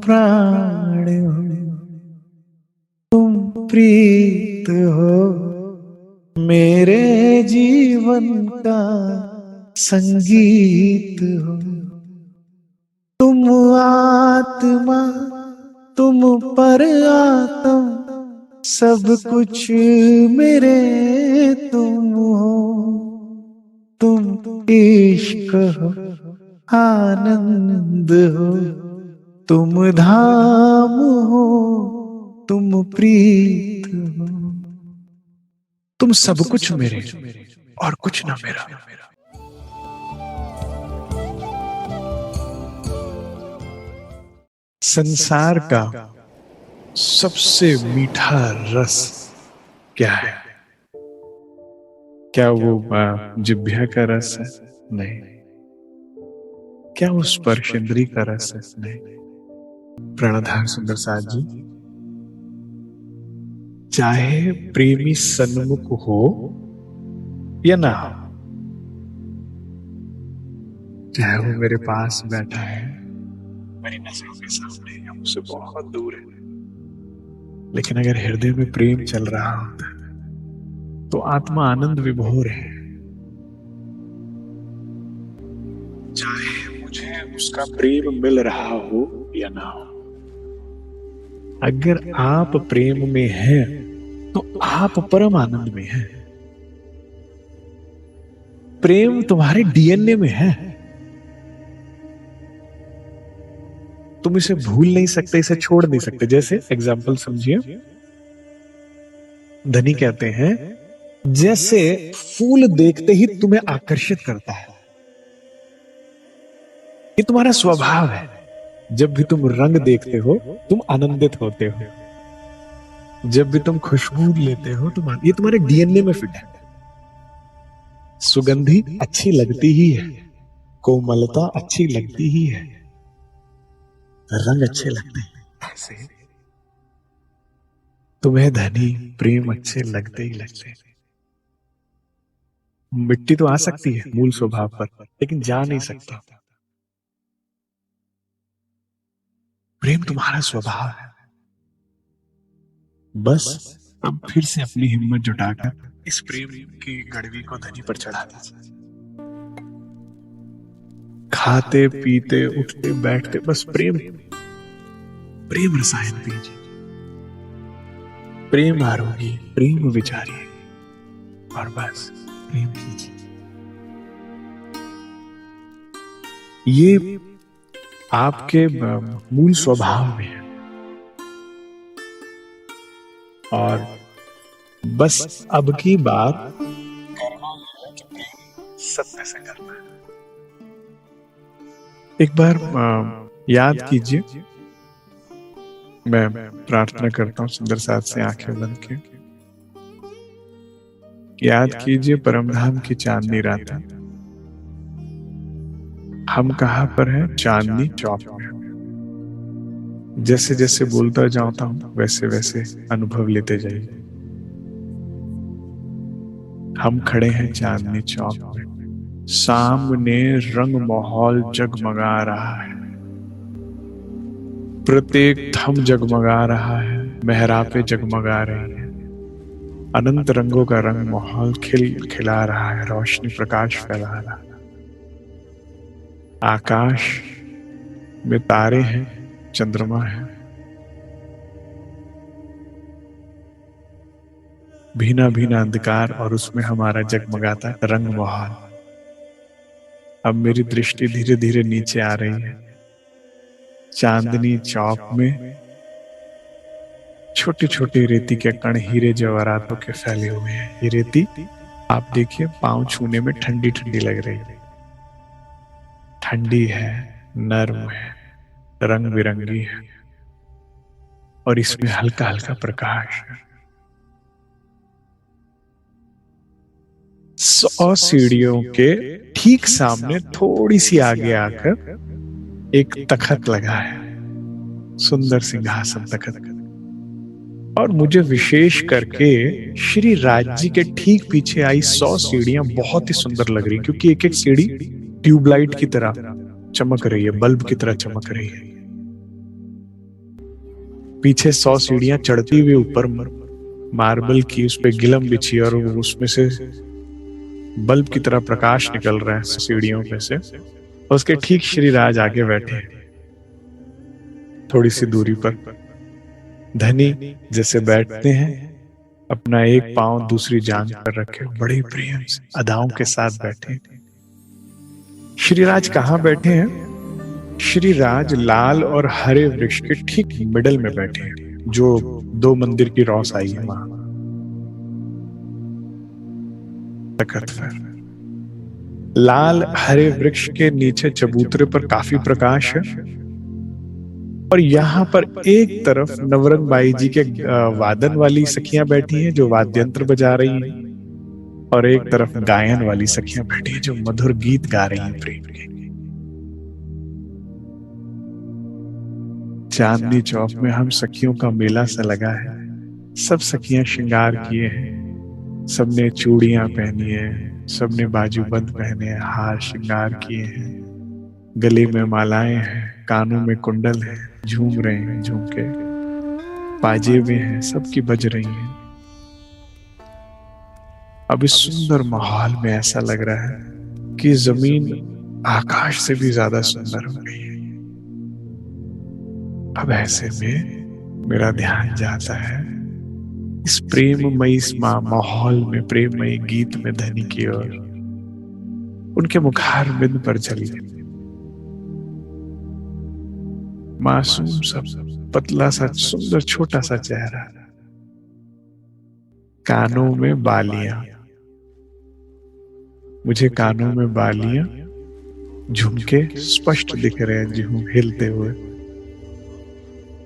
प्राण हो, तुम प्रीत हो, मेरे जीवन का संगीत हो। तुम आत्मा, तुम पर आत्म, सब कुछ मेरे तुम हो। तुम इश्क हो, आनंद हो, तुम धाम हो, तुम प्रीत हो। तुम सब कुछ मेरे और कुछ ना मेरा। संसार का सबसे मीठा रस क्या है? क्या वो जिह्वा का रस है? नहीं। क्या वो स्पर्शेंद्री का रस है? नहीं। प्रणधार सुंदर साथ जी, चाहे प्रेमी सन्मुख हो या ना हो, चाहे वो मेरे पास बैठा है, मेरी नजरों के सामने या मुझसे बहुत दूर है, लेकिन अगर हृदय में प्रेम चल रहा होता है तो आत्मा आनंद विभोर है। चाहे मुझे उसका प्रेम मिल रहा हो या ना हो, अगर आप प्रेम में हैं तो आप परम आनंद में हैं। प्रेम तुम्हारे डीएनए में है। तुम इसे भूल नहीं सकते, इसे छोड़ नहीं सकते। जैसे एग्जाम्पल समझिए, धनी कहते हैं जैसे फूल देखते ही तुम्हें आकर्षित करता है, ये तुम्हारा स्वभाव है। जब भी तुम रंग देखते हो तुम आनंदित होते हो। जब भी तुम खुशबू लेते हो ये तुम्हारे डीएनए में फिट है। सुगंधी अच्छी लगती ही है, कोमलता अच्छी लगती ही है, रंग अच्छे लगते हैं। ऐसे तुम्हें धनी प्रेम अच्छे लगते ही लगते हैं। मिट्टी तो आ सकती है मूल स्वभाव पर, लेकिन जा नहीं सकता। प्रेम तुम्हारा स्वभाव है। बस अब फिर से अपनी हिम्मत जुटाकर इस प्रेम की गड़वी को धनी पर चढ़ा दीजिए। खाते पीते उठते बैठते बस प्रेम, प्रेम रसायन पीजिए, प्रेम आरोगी, प्रेम विचारिए और बस प्रेम कीजिए। ये आपके मूल स्वभाव में है और बस अब की बार करना है कि प्रेम सत्य से करना है। एक बार याद कीजिए, मैं प्रार्थना करता हूं सुंदर साथ से आंखें बंद के। याद कीजिए परमधाम की चांदनी रात है। हम कहां पर हैं? चांदनी चौक में। जैसे जैसे बोलता जाता हूं वैसे वैसे अनुभव लेते जाइए। हम खड़े हैं चांदनी चौक में, सामने रंग माहौल जगमगा रहा है, प्रत्येक थम जगमगा रहा है, मेहराबें जगमगा रही है, अनंत रंगों का रंग माहौल खिला रहा है, रोशनी प्रकाश फैला रहा है। आकाश में तारे हैं, चंद्रमा है, भीना भीना अंधकार और उसमें हमारा जगमगाता रंग माहौल। अब मेरी दृष्टि धीरे धीरे नीचे आ रही है। चांदनी चौक में छोटी छोटी रेती के कण हीरे जवाहरातों के फैले हुए हैं। ये रेती आप देखिए पांव छूने में ठंडी ठंडी लग रही है। ठंडी है, नर्म है, रंग बिरंगी है और इसमें हल्का हल्का प्रकाश है। 100 सीढ़ियों के ठीक सामने थोड़ी सी आगे आकर एक तखत लगा है, सुंदर सिंहासन तखत। और मुझे विशेष करके श्री राज जी के ठीक पीछे आई 100 सीढ़ियां बहुत ही सुंदर लग रही, क्योंकि एक एक सीढ़ी ट्यूबलाइट की तरह चमक रही है, बल्ब की तरह चमक रही है। पीछे 100 सीढ़ियां चढ़ती हुई ऊपर मार्बल की उस पे गिलम बिछी और उसमें से बल्ब की तरह प्रकाश निकल रहा है सीढ़ियों में से। उसके ठीक श्री राज आगे बैठे हैं, थोड़ी सी दूरी पर। धनी जैसे बैठते हैं, अपना एक पांव दूसरी जांघ पर रखे बड़े प्रेम से अदाओं के साथ बैठे। श्रीराज कहां बैठे हैं? श्रीराज लाल और हरे वृक्ष के ठीक मिडल में बैठे हैं, जो 2 मंदिर की रोशनी है वहां तखत पर। लाल हरे वृक्ष के नीचे चबूतरे पर काफी प्रकाश है, और यहाँ पर एक तरफ नवरंग बाई जी के वादन वाली सखियां बैठी हैं जो वाद्यंत्र बजा रही हैं, और एक तरफ गायन वाली सखियां बैठी हैं जो मधुर गीत गा रही हैं प्रेम के। चांदनी चौक में हम सखियों का मेला सा लगा है। सब सखियां श्रृंगार किए हैं, सबने चूड़ियां पहनी है, सबने बाजूबंद पहने हैं, हार श्रृंगार किए हैं, गले में मालाएं हैं, कानों में कुंडल है, झूम रहे हैं झुमके, पाजेबे हैं, सबकी बज रही हैं। अब इस सुंदर माहौल में ऐसा लग रहा है कि जमीन आकाश से भी ज्यादा सुंदर हो गई है। अब ऐसे में मेरा ध्यान जाता है इस प्रेममयी माहौल में, प्रेममयी गीत में धनी की ओर। उनके मुखारबिंद पर झली मासूम सा पतला सा सुंदर छोटा सा चेहरा, कानों में बालियां, मुझे कानों में बालियां, झुमके स्पष्ट दिख रहे हैं झूम हिलते हुए,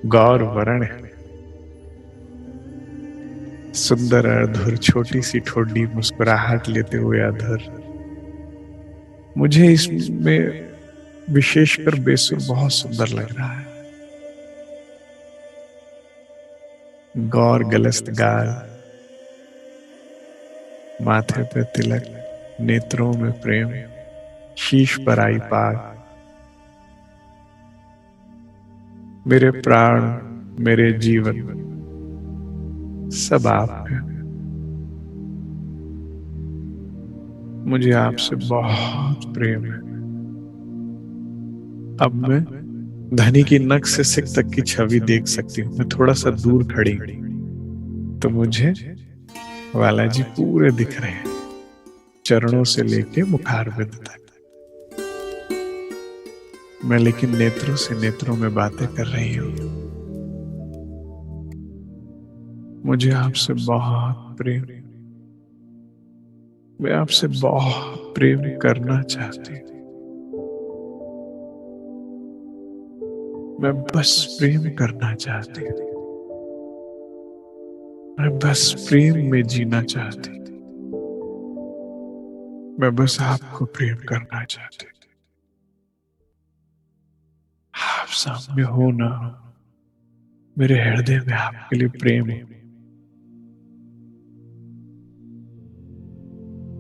गौर वर्ण है, सुंदर अधर, छोटी सी ठोडी मुस्कुराहट लेते हुए अधर। मुझे इसमें विशेषकर बेसुर बहुत सुंदर लग रहा है। गौर गलस्त गाल, माथे पे तिलक, नेत्रों में प्रेम, शीश पर आई पाग। मेरे प्राण, मेरे जीवन सब आप हैं। मुझे आपसे बहुत प्रेम है। अब मैं धनी की नख से सिक तक की छवि देख सकती हूँ। मैं थोड़ा सा दूर खड़ी तो मुझे बालाजी पूरे दिख रहे हैं, चरणों से लेके मुखारबिंद तक। मैं लेकिन नेत्रों से नेत्रों में बातें कर रही हूं। मुझे आपसे बहुत प्रेम, मैं आपसे बहुत प्रेम करना चाहती हूं। मैं बस प्रेम करना चाहती हूं। मैं बस प्रेम में जीना चाहती हूं। मैं बस आपको प्रेम करना चाहती हूं। आप सामने हो ना हो, मेरे हृदय में आपके लिए प्रेम है।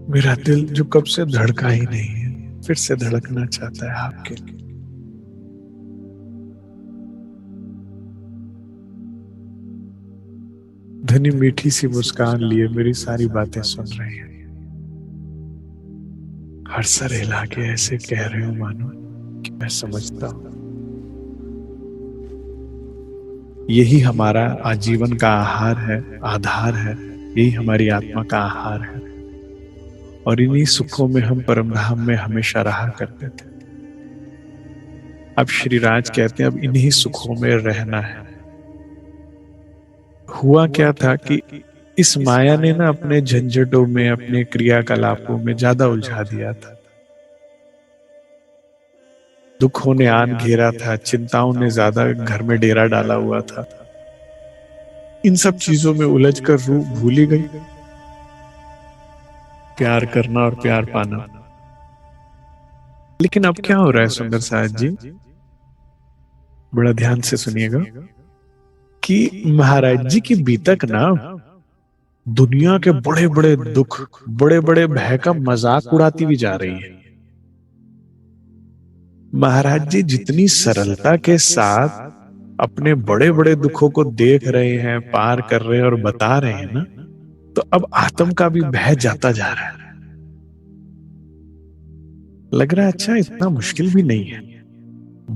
मेरा दिल जो कब से धड़का ही नहीं है, फिर से धड़कना चाहता है आपके लिए। धनी मीठी सी मुस्कान लिए मेरी सारी बातें सुन रहे हैं। हर सर हिला के ऐसे कह रहे हो मानो कि मैं समझता हूं। यही हमारा आजीवन का आहार है, आधार है। यही हमारी आत्मा का आहार है, और इन्हीं सुखों में हम परमधाम में हमेशा रहा करते थे। अब श्रीराज कहते हैं अब इन्हीं सुखों में रहना है। हुआ क्या था कि इस माया ने ना अपने झंझटों में, अपने क्रियाकलापों में ज्यादा उलझा दिया था। दुखों ने आन घेरा था, चिंताओं ने ज्यादा घर में डेरा डाला हुआ था। इन सब चीजों में उलझकर रूह भूल ही गई, प्यार करना और प्यार पाना। लेकिन अब क्या हो रहा है सुंदर साहब जी, बड़ा ध्यान से सुनिएगा, कि महाराज जी की बीतक ना दुनिया के बड़े बड़े दुख, बड़े बड़े भय का मजाक उड़ाती भी जा रही है। महाराज जी जितनी सरलता के साथ अपने बड़े बड़े दुखों को देख रहे हैं, पार कर रहे हैं और बता रहे हैं ना, तो अब आत्म का भी बह जाता जा रहा है। लग रहा है अच्छा इतना मुश्किल भी नहीं है।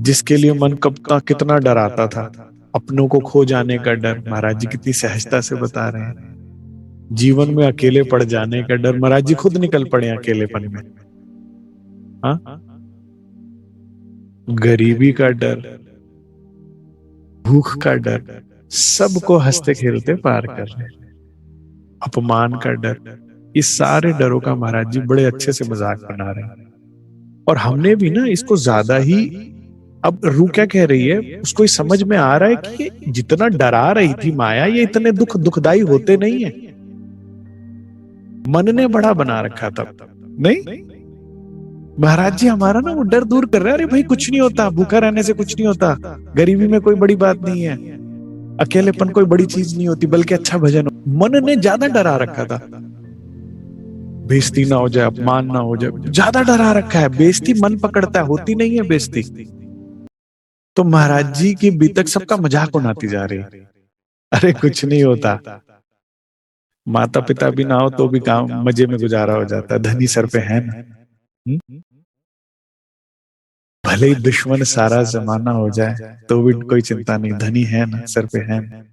जिसके लिए मन कब का कितना डराता था, अपनों को खो जाने का डर, महाराज जी कितनी सहजता से बता रहे हैं। जीवन में अकेले पड़ जाने का डर, महाराज जी खुद निकल पड़े अकेलेपन में। हाँ, गरीबी का डर, भूख का डर, सबको हंसते खेलते पार कर रहे हैं। अपमान का डर, इस सारे डरों का महाराज जी बड़े अच्छे से मजाक बना रहे हैं। और हमने भी ना इसको ज्यादा ही, अब रू क्या कह रही है, उसको ही समझ में आ रहा है कि ये जितना डरा रही थी माया, ये इतने दुखदाई होते नहीं है। मन ने बड़ा बना रखा था। नहीं, महाराज जी हमारा ना वो डर दूर कर रहे हैं। अरे भाई कुछ नहीं होता, भूखा रहने से कुछ नहीं होता, गरीबी में कोई बड़ी बात नहीं है, अकेलेपन कोई बड़ी चीज नहीं होती, बल्कि अच्छा भजन हो। मन ने ज्यादा डरा रखा था, बेइज्जती ना हो जाए, अपमान ना हो जाए, ज्यादा डरा रखा है। बेइज्जती मन पकड़ता है, होती नहीं है बेइज्जती। तो महाराज जी की बीतक सबका मजाक उड़ाती जा रही है। अरे कुछ नहीं होता, माता पिता भी ना हो तो भी काम मजे में गुजारा हो जाता है, धनी सर पे है ना। भले ही दुश्मन सारा जमाना हो जाए तो भी कोई चिंता नहीं, धनी है ना, सर पे है ना।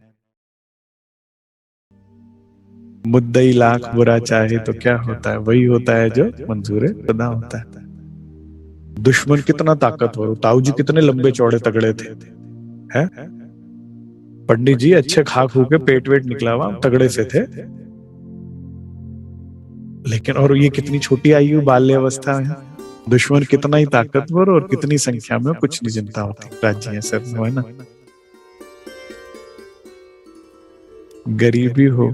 मुद्दई लाख बुरा चाहे तो क्या होता है, वही होता है जो मंजूर खुदा होता है। दुश्मन कितना ताकतवर, ताऊ जी कितने लंबे चौड़े तगड़े थे, हैं? पंडित जी अच्छे खा खू के पेट वेट निकला हुआ, तगड़े से थे। लेकिन और ये कितनी छोटी आयु, बाल्यावस्था है। दुश्मन कितना ही ताकतवर और कितनी संख्या में, कुछ नहीं चिंता होती। राज्य है सर, है ना। गरीबी हो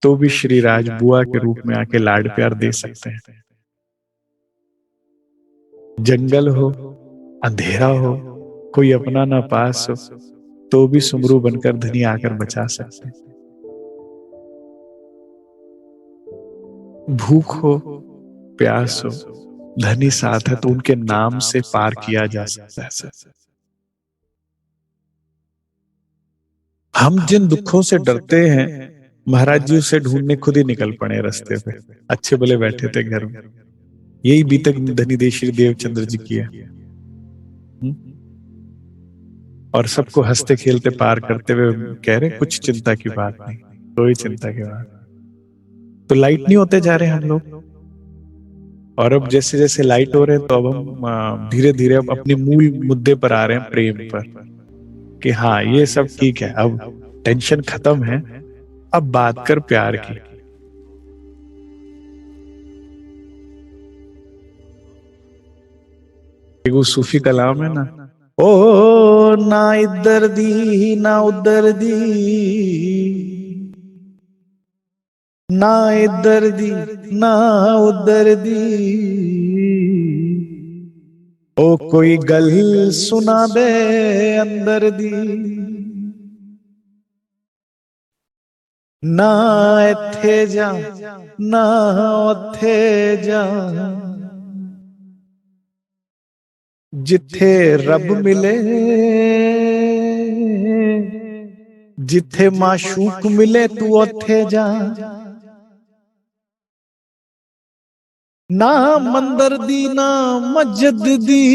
तो भी श्री राज बुआ के रूप में आके लाड प्यार दे सकते हैं। जंगल हो, अंधेरा हो, कोई अपना ना पास हो, तो भी सुमरू बनकर धनी आकर बचा सकते हैं। भूख हो, प्यास हो, धनी साथ है तो उनके नाम से पार किया जा सकता है सर। हम जिन दुखों से डरते हैं, महाराज जी उसे ढूंढने खुद ही निकल पड़े रास्ते पे, अच्छे भले बैठे थे घर में। यही बीतक धनी देशी देवचंद्र जी की है। और सबको हंसते खेलते पार करते हुए कह रहे कुछ चिंता की बात नहीं, कोई चिंता की बात। तो लाइट नहीं होते जा रहे हम लोग, और अब जैसे जैसे लाइट हो रहे हैं तो अब हम धीरे धीरे अब अपने मूल मुद्दे पर आ रहे हैं, प्रेम पर, कि हाँ ये सब ठीक है, अब टेंशन खत्म है, अब बात कर प्यार की। एक वो सूफी कलाम है ना, ओ ना इधर दी ना उधर दी, ना इधर दी ना उधर दी, ओ कोई गल सुना दे अंदर दी, ना इत्थे जा ना उत्थे जा, जिथे रब मिले जिथे माशूक मिले तू उत्थे जा, ना मंदर दी ना मस्जिद दी,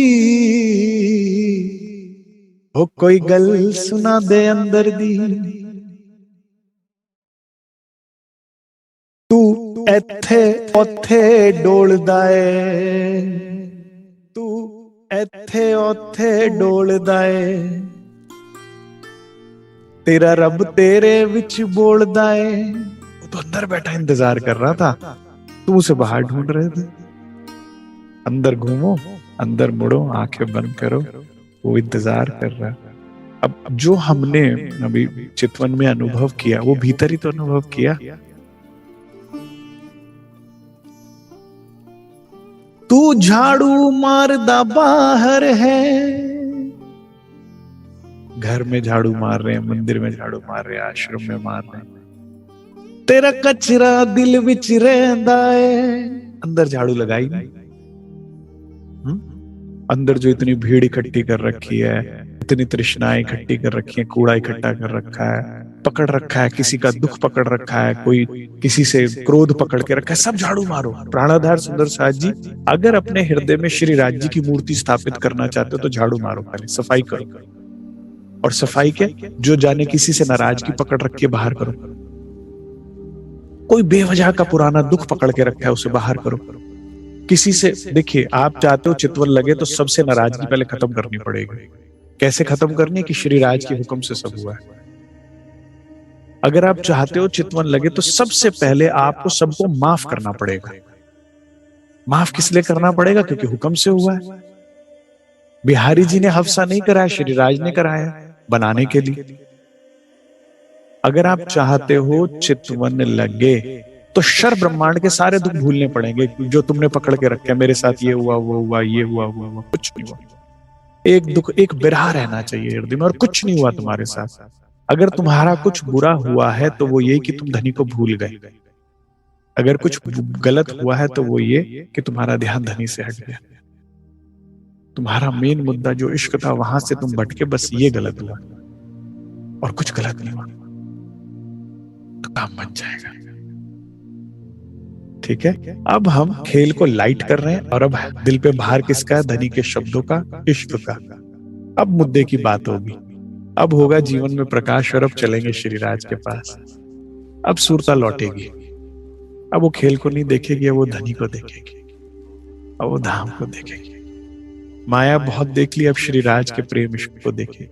हो कोई गल सुना दे अंदर दी, तू इत्थे उत्थे डोलदा ए, तू इत्थे उत्थे डोलदा ए, तेरा रब तेरे विच बोलदा ए। वो तो अंदर बैठा इंतजार कर रहा था, तुम उसे बाहर ढूंढ रहे थे। अंदर घूमो, अंदर मुड़ो, आंखें बंद करो, वो इंतजार कर रहा है। अब जो हमने अभी चितवन में अनुभव किया, वो भीतर ही तो अनुभव किया। तू झाड़ू मारदा बाहर है, घर में झाड़ू मार रहे हैं, मंदिर में झाड़ू मार रहे हैं, आश्रम में मार रहे हैं, तेरा कचरा दिल विच रहंदा है, अंदर झाड़ू लगाई नहीं। अंदर जो इतनी भीड़ इकट्ठी कर रखी है, इतनी तृष्णाएं इकट्ठी कर रखी है, कूड़ा इकट्ठा कर रखा है, पकड़ रखा है, किसी का दुख पकड़ रखा है, कोई किसी से क्रोध पकड़ के रखा है, सब झाड़ू मारो। प्राणाधार सुंदर साथ जी, अगर अपने हृदय में श्री राज जी की मूर्ति स्थापित करना चाहते हो तो झाड़ू मारो, पहले सफाई करो। और सफाई के जो जाने किसी से नाराजगी पकड़ रखी है बाहर करो, कोई बेवजह का पुराना दुख पकड़ के रखा है उसे बाहर करो। किसी से, देखिए आप चाहते हो चितवन लगे तो सबसे नाराजगी पहले खत्म करनी पड़ेगी। कैसे खत्म करनी है? कि श्री राज के हुक्म से सब हुआ है। अगर आप चाहते हो चितवन लगे तो सबसे पहले आपको सबको माफ करना पड़ेगा। माफ किस लिए करना पड़ेगा? क्योंकि हुक्म से हुआ है। बिहारी जी ने हफ्सा नहीं कराया, श्री राज ने कराया बनाने के लिए। अगर आप चाहते हो चितवन लगे तो शर ब्रह्मांड के सारे दुख भूलने पड़ेंगे जो तुमने पकड़ के रखे। मेरे साथ ये हुआ, वो हुआ, ये हुआ, वो हुआ, कुछ नहीं हुआ। एक दुख, एक बिरहा रहना चाहिए हृदय में, और कुछ नहीं हुआ तुम्हारे साथ। अगर तुम्हारा कुछ बुरा हुआ है तो वो ये कि तुम धनी को भूल गए। अगर कुछ गलत हुआ है तो वो ये कि तुम्हारा ध्यान धनी से हट गया। तुम्हारा मेन मुद्दा जो इश्क था वहां से तुम भटके, बस ये गलत हुआ, और कुछ गलत नहीं हुआ तो काम बन जाएगा। ठीक है, अब हम खेल को लाइट कर रहे हैं और अब दिल पे भार किसका है? धनी के शब्दों का, इश्क का। अब मुद्दे की बात होगी, अब होगा जीवन में प्रकाश, और अब चलेंगे श्री राज के पास। अब सुरता लौटेगी, अब वो खेल को नहीं देखेगी, अब वो धनी को देखेगी, अब वो धाम को देखेगी। माया बहुत देख ली, अब श्री राज के प्रेम इश्क को देखेगी।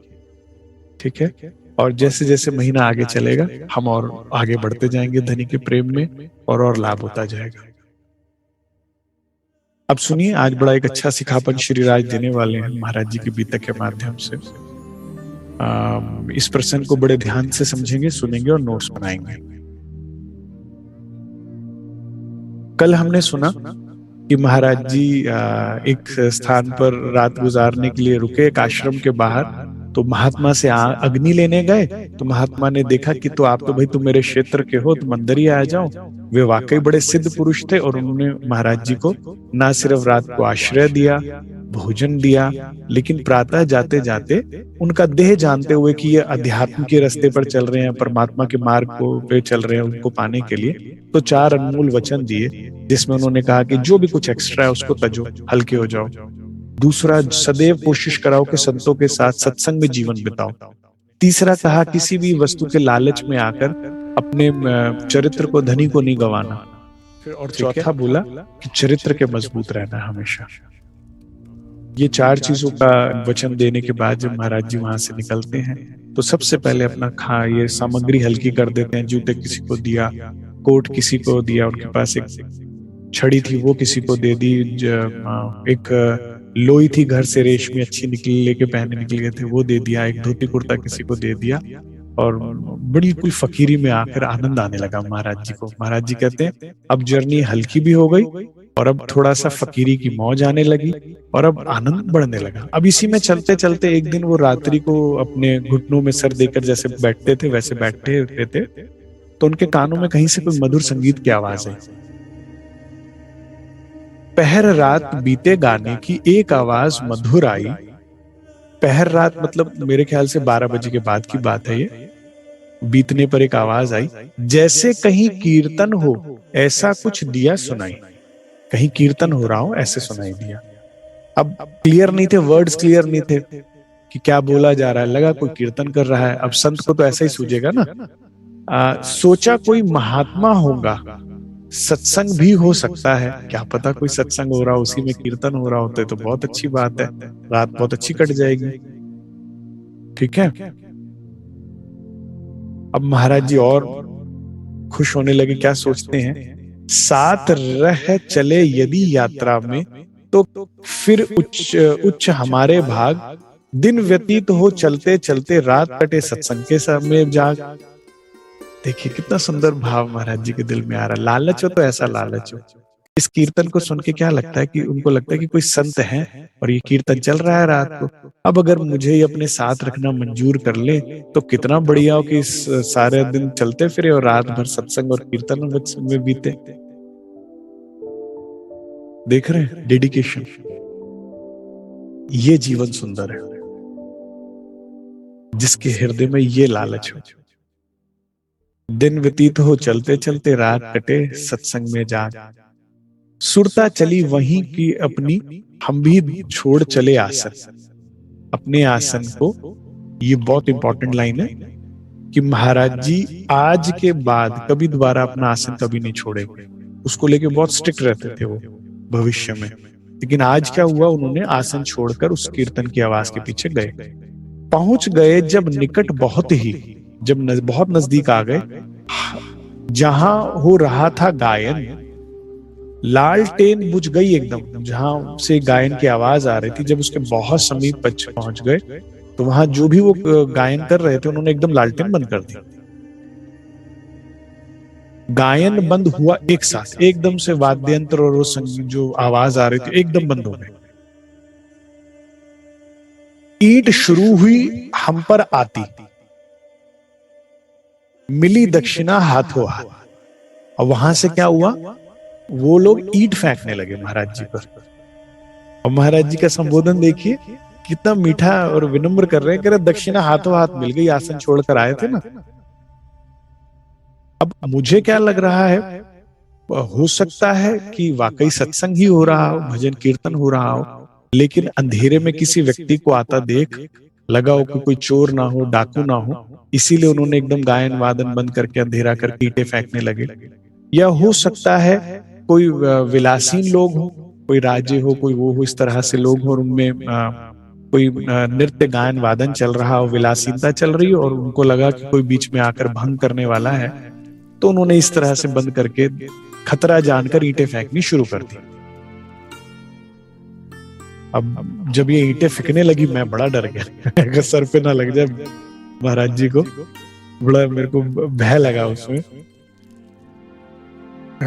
ठीक है, और जैसे जैसे महीना आगे चलेगा हम और आगे बढ़ते जाएंगे धनी के प्रेम में, और लाभ होता जाएगा। अब सुनिए, आज बड़ा एक अच्छा सिखापन श्री राज देने वाले हैं महाराज जी के बीतक के माध्यम से। इस प्रसंग को बड़े ध्यान से समझेंगे, सुनेंगे और नोट्स बनाएंगे। कल हमने सुना कि महाराज जी एक स्थान पर रात गुजारने के लिए रुके, एक आश्रम के बाहर। तो महात्मा से अग्नि लेने गए, तो महात्मा ने देखा कि तो आप तो भाई तुम मेरे क्षेत्र के हो, तुम अंदर ही आ जाओ। वे वाकई बड़े सिद्ध पुरुष थे, और उन्होंने महाराज जी को ना सिर्फ रात को आश्रय दिया, भोजन दिया, लेकिन प्रातः जाते जाते उनका देह जानते हुए कि ये अध्यात्म के रास्ते पर चल रहे हैं, परमात्मा के मार्ग को पे चल रहे हैं, उनको पाने के लिए, तो 4 अनमोल वचन दिए, जिसमें उन्होंने कहा कि जो भी कुछ एक्स्ट्रा है उसको तजो, हल्के हो जाओ। दूसरा, सदैव कोशिश कराओ कि संतों के साथ सत्संग में जीवन बिताओ। तीसरा कहा, किसी भी वस्तु के लालच में आकर अपने चरित्र को, धनी को नहीं गंवाना। और चौथा बोला कि चरित्र के मजबूत रहना हमेशा। ये 4 चीजों का वचन देने के बाद जब महाराज जी वहां से निकलते हैं तो सबसे पहले अपना ये सामग्री हल्की कर देते हैं। जूते किसी को दिया, कोट किसी को दिया, उनके पास एक छड़ी थी वो किसी को दे दी, एक लोई थी घर से रेशमी अच्छी निकली लेके पहने निकल गए थे वो दे दिया, एक धोती कुर्ता किसी को दे दिया, और बिल्कुल फकीरी में आकर आनंद आने लगा महाराज जी को। महाराज जी कहते हैं अब जर्नी हल्की भी हो गई, और अब थोड़ा सा फकीरी की मौज आने लगी, और अब आनंद बढ़ने लगा। अब इसी में चलते चलते एक दिन वो रात्रि को अपने घुटनों में सर देकर जैसे बैठते थे वैसे बैठे रहते, तो उनके कानों में कहीं से कोई मधुर संगीत की आवाज आई। पहर रात बीते गाने की एक आवाज मधुर आई। पहर रात मतलब मेरे ख्याल से 12 बजे के बाद की बात है ये। बीतने पर एक आवाज आई, जैसे कहीं कीर्तन हो ऐसा कुछ दिया सुनाई। कहीं कीर्तन हो रहा हो ऐसे सुनाई दिया। अब क्लियर नहीं थे, वर्ड्स क्लियर नहीं थे कि क्या बोला जा रहा है, लगा कोई कीर्तन कर रहा है। अब संत को तो ऐसा ही सूझेगा ना। सोचा कोई महात्मा होगा, सत्संग भी हो सकता है, क्या पता कोई सत्संग हो रहा हो उसी में कीर्तन हो रहा होता है तो बहुत अच्छी बात है, रात बहुत अच्छी कट जाएगी। ठीक है, अब महाराज जी और खुश होने लगे। क्या सोचते हैं, साथ रह चले यदि यात्रा में तो फिर उच्च हमारे भाग, दिन व्यतीत हो चलते चलते रात कटे सत्संग के समय जाग। देखिए कितना सुंदर भाव महाराज जी के दिल में आ रहा है। लालच हो तो ऐसा लालच हो। इस कीर्तन को सुन के क्या लगता है कि उनको लगता है कि कोई संत है और ये कीर्तन चल रहा है रात को। अब अगर मुझे ये अपने साथ रखना मंजूर कर ले तो कितना बढ़िया हो कि सारे दिन चलते फिरे और रात भर सत्संग और कीर्तन में बीते। देख रहे हैं डेडिकेशन, ये जीवन सुंदर है। जिसके हृदय में ये लालच हो। दिन व्यतीत हो चलते चलते, रात कटे सत्संग में जाग, सुरता चली वहीं की अपनी, हम भी छोड़ चले आसन, अपने आसन को। ये बहुत इंपॉर्टेंट लाइन है कि महाराज जी आज के बाद कभी दोबारा अपना आसन कभी नहीं छोड़ेंगे। उसको लेके बहुत स्ट्रिक्ट रहते थे वो भविष्य में, लेकिन आज क्या हुआ, उन्होंने आसन छोड़कर उस कीर्तन की आवाज के पीछे गए। पहुंच गए जब निकट बहुत ही, जब बहुत नजदीक आ गए, जहां हो रहा था गायन, लालटेन बुझ गई एकदम, जहां से गायन की आवाज आ रही थी। जब उसके बहुत समीप पहुंच गए तो वहां जो भी वो गायन कर रहे थे उन्होंने एकदम लालटेन बंद कर दी। गायन बंद हुआ एक साथ, एकदम से वाद्यंत्र और वो संगीत जो आवाज आ रही थी एकदम बंद हो गई। ईंट शुरू हुई हम पर आती, मिली दक्षिणा हाथों हाथ। और वहां से क्या हुआ, वो लोग ईंट फेंकने लगे महाराज जी पर। और महाराज जी का संबोधन देखिए कितना मीठा और विनम्र कर रहे हैं, कह रहे दक्षिणा हाथों हाथ मिल गई, आसन छोड़कर आए थे ना। अब मुझे क्या लग रहा है, हो सकता है कि वाकई सत्संग ही हो रहा हो, भजन कीर्तन हो रहा हो, लेकिन अंधेरे में किसी व्यक्ति को आता देख लगा हो कि कोई चोर ना हो, डाकू ना हो, इसीलिए उन्होंने एकदम गायन वादन बंद करके अंधेरा करके ईंटें फेंकने लगे। या हो सकता है कोई विलासीन लोग हो, कोई राजे हो, कोई वो हो, इस तरह से लोग हो और उनमें कोई नृत्य गायन वादन चल रहा हो, विलासीनता चल रही हो और उनको लगा कि कोई बीच में आकर भंग करने वाला है, तो उन्होंने इस तरह से बंद करके खतरा जानकर ईंटें फेंकनी शुरू कर दी। अब जब ये ईंटें फेंकने लगी मैं बड़ा डर गया अगर सर पे ना लग जाए महाराज जी को, बड़ा मेरे को भय लगा उसमें।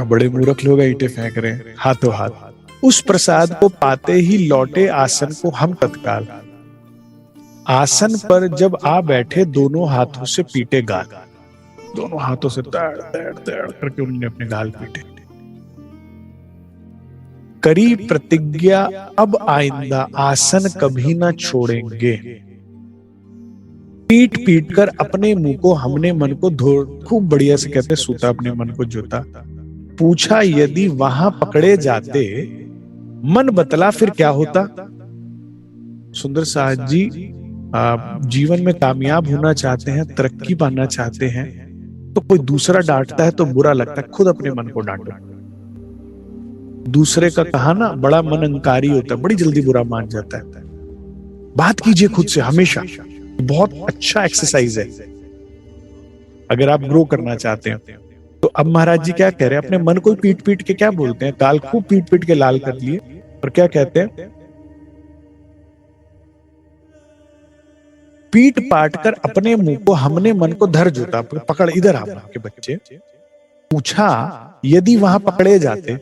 बड़े मूर्ख लोग ईंटें फेंक रहे हैं हाथों हाथ। उस प्रसाद को पाते ही लौटे आसन को हम तत्काल, आसन पर जब आ बैठे दोनों हाथों से पीटे गाल, दोनों हाथों से तड़ तड़ तड़ करके उन्होंने अपने गाल पीटे। करी प्रतिज्ञा अब आइंदा आसन कभी ना छोड़ेंगे, पीट पीट कर अपने मुंह को हमने मन को धो, खूब बढ़िया से कहते सूता अपने मन को जोता। पूछा यदि वहां पकड़े जाते, मन बतला फिर क्या होता। सुंदर साहब जी आप जीवन में कामयाब होना चाहते हैं, तरक्की पाना चाहते हैं, तो कोई दूसरा डांटता है तो बुरा लगता है, खुद अपने मन को डांटो। दूसरे का कहा ना बड़ा मन अहंकारी होता है, बड़ी जल्दी बुरा मान जाता है। बात कीजिए खुद से हमेशा, बहुत अच्छा एक्सरसाइज है अगर आप ग्रो करना चाहते हैं। तो अब महाराज जी क्या कह रहे हैं, अपने मन को पीट पीट के क्या बोलते हैं, गाल खूब पीट पीट के लाल कर लिए और क्या कहते हैं, पीट पाट कर अपने मुंह को हमने मन को धर जोता, पकड़ इधर आप के बच्चे। पूछा यदि वहां पकड़े जाते,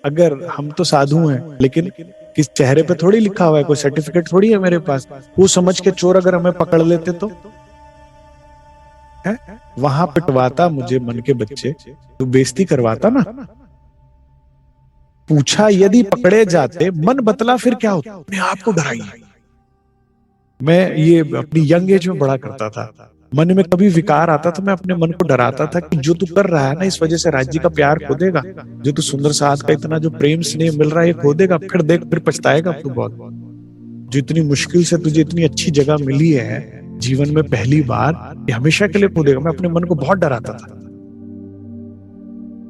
अगर हम तो साधु हैं लेकिन किस चेहरे पे थोड़ी लिखा हुआ है, कोई सर्टिफिकेट थोड़ी है मेरे पास, वो समझ के चोर अगर हमें पकड़ लेते तो है? वहां पिटवाता मुझे मन के बच्चे, तो बेइज्जती करवाता ना। पूछा यदि पकड़े जाते, मन बतला फिर क्या होता, अपने आप को डराइए। मैं ये अपनी यंग एज में बड़ा करता था, मन में कभी विकार आता तो मैं अपने मन को डराता था कि जो तू कर रहा है ना इस वजह से राज्य का प्यार खो देगा, जो तू सुंदर साथ का इतना जो प्रेम स्नेह मिल रहा है ये खो देगा, फिर देख फिर पछताएगा तू बहुत। जो इतनी मुश्किल से तुझे इतनी अच्छी जगह मिली है जीवन में पहली बार, ये हमेशा के लिए खो देगा। मैं अपने मन को बहुत डराता था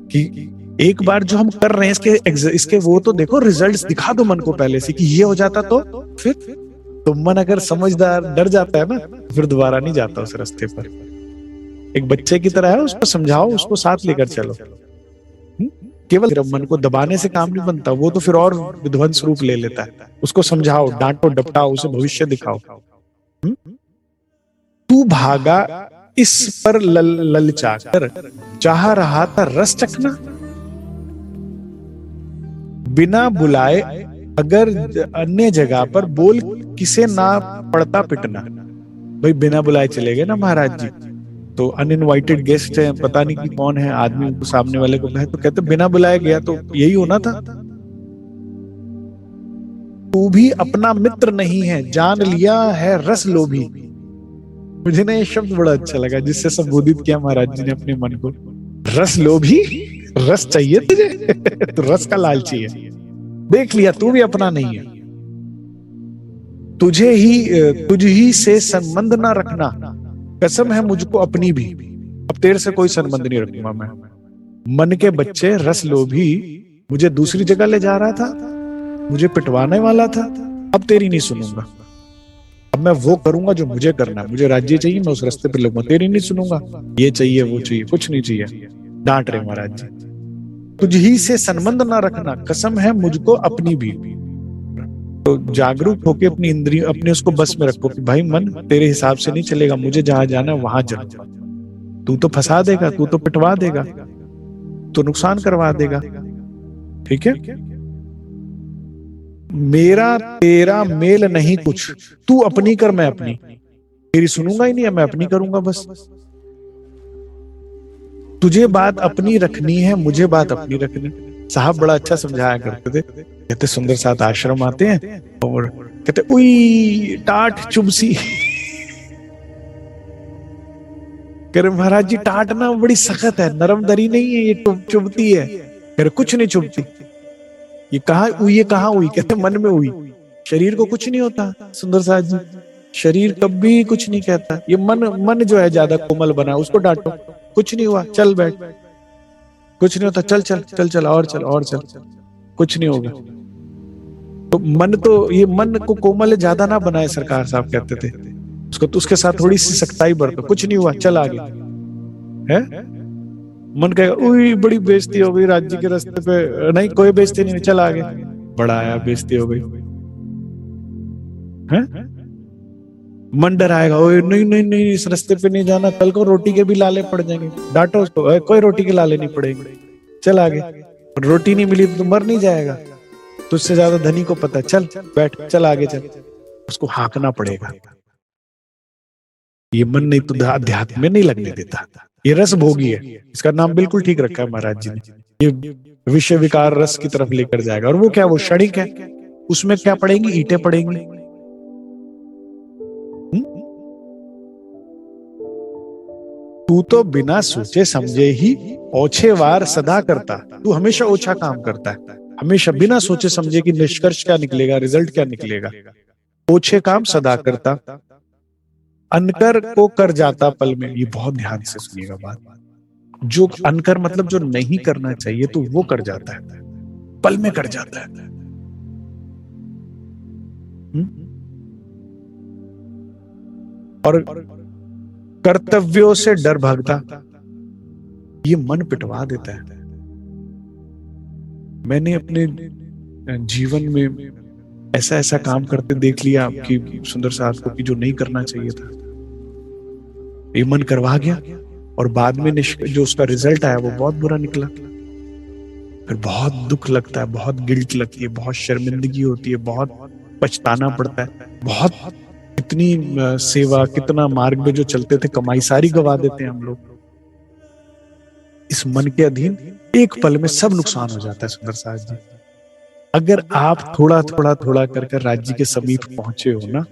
कि एक बार जो हम कर रहे हैं इसके वो तो देखो रिजल्ट्स दिखा दो मन को पहले से, कि ये हो जाता तो फिर तो मन अगर समझदार डर जाता है ना फिर दोबारा नहीं जाता उस रास्ते पर। एक बच्चे की तरह है, उसको समझाओ, उसको साथ लेकर चलो। केवल मन को दबाने से काम नहीं बनता, वो तो फिर और विध्वंस रूप ले लेता है। उसको समझाओ, डांटो डपटाओ, उसे भविष्य दिखाओ। तू भागा इस पर ललचा कर, चाह रहा था रस चखना, बिना बुलाए अगर अन्य जगह पर बोल किसे ना पड़ता पिटना। भाई बिना बुलाए चले गए ना महाराज जी, तो अनइनवाइटेड गेस्ट है, पता नहीं कि कौन है, आदमी को सामने वाले को कहे तो कहते बिना बुलाए गया, तो यही होना था। तू भी अपना मित्र नहीं है, जान लिया है रस लोभी, मुझे ना ये शब्द बड़ा अच्छा लगा जिससे संबोधित किया महाराज जी ने अपने मन को। रस लोभी, रस चाहिए तुझे तो रस का लालची है। देख लिया तू भी अपना नहीं है। तुझ ही से संबंध ना रखना, कसम है मुझको अपनी भी, अब तेरे से कोई संबंध नहीं रखूंगा मैं। मन के बच्चे रस लोभी मुझे दूसरी जगह ले जा रहा था, मुझे पिटवाने वाला था, अब तेरी नहीं सुनूंगा। अब मैं वो करूंगा जो मुझे करना है। मुझे राज्य चाहिए, मैं उस रास्ते पर लगूंगा, तेरी नहीं सुनूंगा। ये चाहिए वो चाहिए, कुछ नहीं चाहिए। डांट रहे महाराज जी। तुझ ही से संबंध ना रखना, कसम है मुझको अपनी भी। तो जागरूक होके अपनी इंद्रियों, अपने उसको बस में रखो कि भाई मन तेरे हिसाब से नहीं चलेगा, मुझे जहां जाना है वहां जाऊंगा। तू तो फंसा देगा, तू तो पिटवा देगा, तो नुकसान करवा देगा। ठीक है, मेरा तेरा मेल नहीं कुछ, तू अपनी कर मैं अपनी। तेरी सुनूंगा ही नहीं, मैं अपनी करूंगा बस। तुझे बात अपनी रखनी है, मुझे बात अपनी रखनी। साहब बड़ा अच्छा समझाया करते थे। कहते सुंदर साथ आश्रम आते हैं और कहते उई टाट चुभसी। कह रहे महाराज जी टाट ना बड़ी सख्त है, नरम दरी नहीं है, ये चुभती है। कह रहे कुछ नहीं चुभती। ये कहा हुई? कहते मन में हुई। शरीर को कुछ नहीं होता सुंदर साथ जी, शरीर कभी कुछ नहीं कहता। ये मन जो है ज्यादा कोमल बना, उसको डांटो, कुछ नहीं हुआ, चल बैठ, कुछ नहीं होता, चल चल चल चल और चल और चल, कुछ नहीं होगा। तो ये मन को कोमल ज्यादा ना बनाए, सरकार साहब कहते थे उसको। तो उसके साथ थोड़ी सी सख्ताई बरतो, कुछ नहीं हुआ, चल आगे। है मन कहेगा उई बड़ी बेइज्जती हो गई राज्य के रास्ते पे, नहीं कोई बेइज्जती नहीं, चल आगे। बड़ा आया, बेइज्जती हो गई है। मन डराएगा, ओए नहीं नहीं नहीं इस रास्ते पे नहीं जाना, कल को रोटी के भी लाले पड़ जाएंगे। डांटो उसको, कोई रोटी के लाले नहीं पड़ेंगे, चल आगे। रोटी नहीं मिली तो मर नहीं जाएगा, तुझसे ज्यादा धनी को पता है, चल बैठ, चल आगे चल। उसको हाँकना पड़ेगा। ये मन नहीं तो अध्यात्म में नहीं लगने देता। ये रस भोगी है, इसका नाम बिल्कुल ठीक रखा है महाराज जी ने। ये विषय विकार रस की तरफ लेकर जाएगा। और वो क्या, वो क्षणिक है, उसमें क्या पड़ेंगी, ईंटें पड़ेंगी। तू तो बिना सोचे समझे ही ओछे वार सदा करता। तू हमेशा ओछा काम करता है, हमेशा बिना सोचे समझे कि निष्कर्ष क्या निकलेगा, रिजल्ट क्या निकलेगा। ओछे काम सदा करता, अनकर को कर जाता पल में। ये बहुत ध्यान से सुनिएगा बात। जो अनकर मतलब जो नहीं करना चाहिए तो वो कर जाता है, पल में कर जाता है। और कर्तव्यों से डर भागता, ये मन पिटवा देता है। मैंने अपने जीवन में ऐसा ऐसा काम करते देख लिया आपकी सुंदर साथ को कि जो नहीं करना चाहिए था, ये मन करवा गया और बाद में जो उसका रिजल्ट आया वो बहुत बुरा निकला। फिर बहुत दुख लगता है, बहुत गिल्ट लगती है, बहुत शर्मिंदगी होती है, बहुत पछताना पड़ता है। बहुत कितनी सेवा, कितना मार्ग में जो चलते थे, कमाई सारी गवा देते हैं हम लोग इस मन के अधीन। एक पल में सब नुकसान हो जाता है सुंदर साथ जी। अगर आप थोड़ा थोड़ा थोड़ा कर राज्य के समीप पहुंचे हो ना,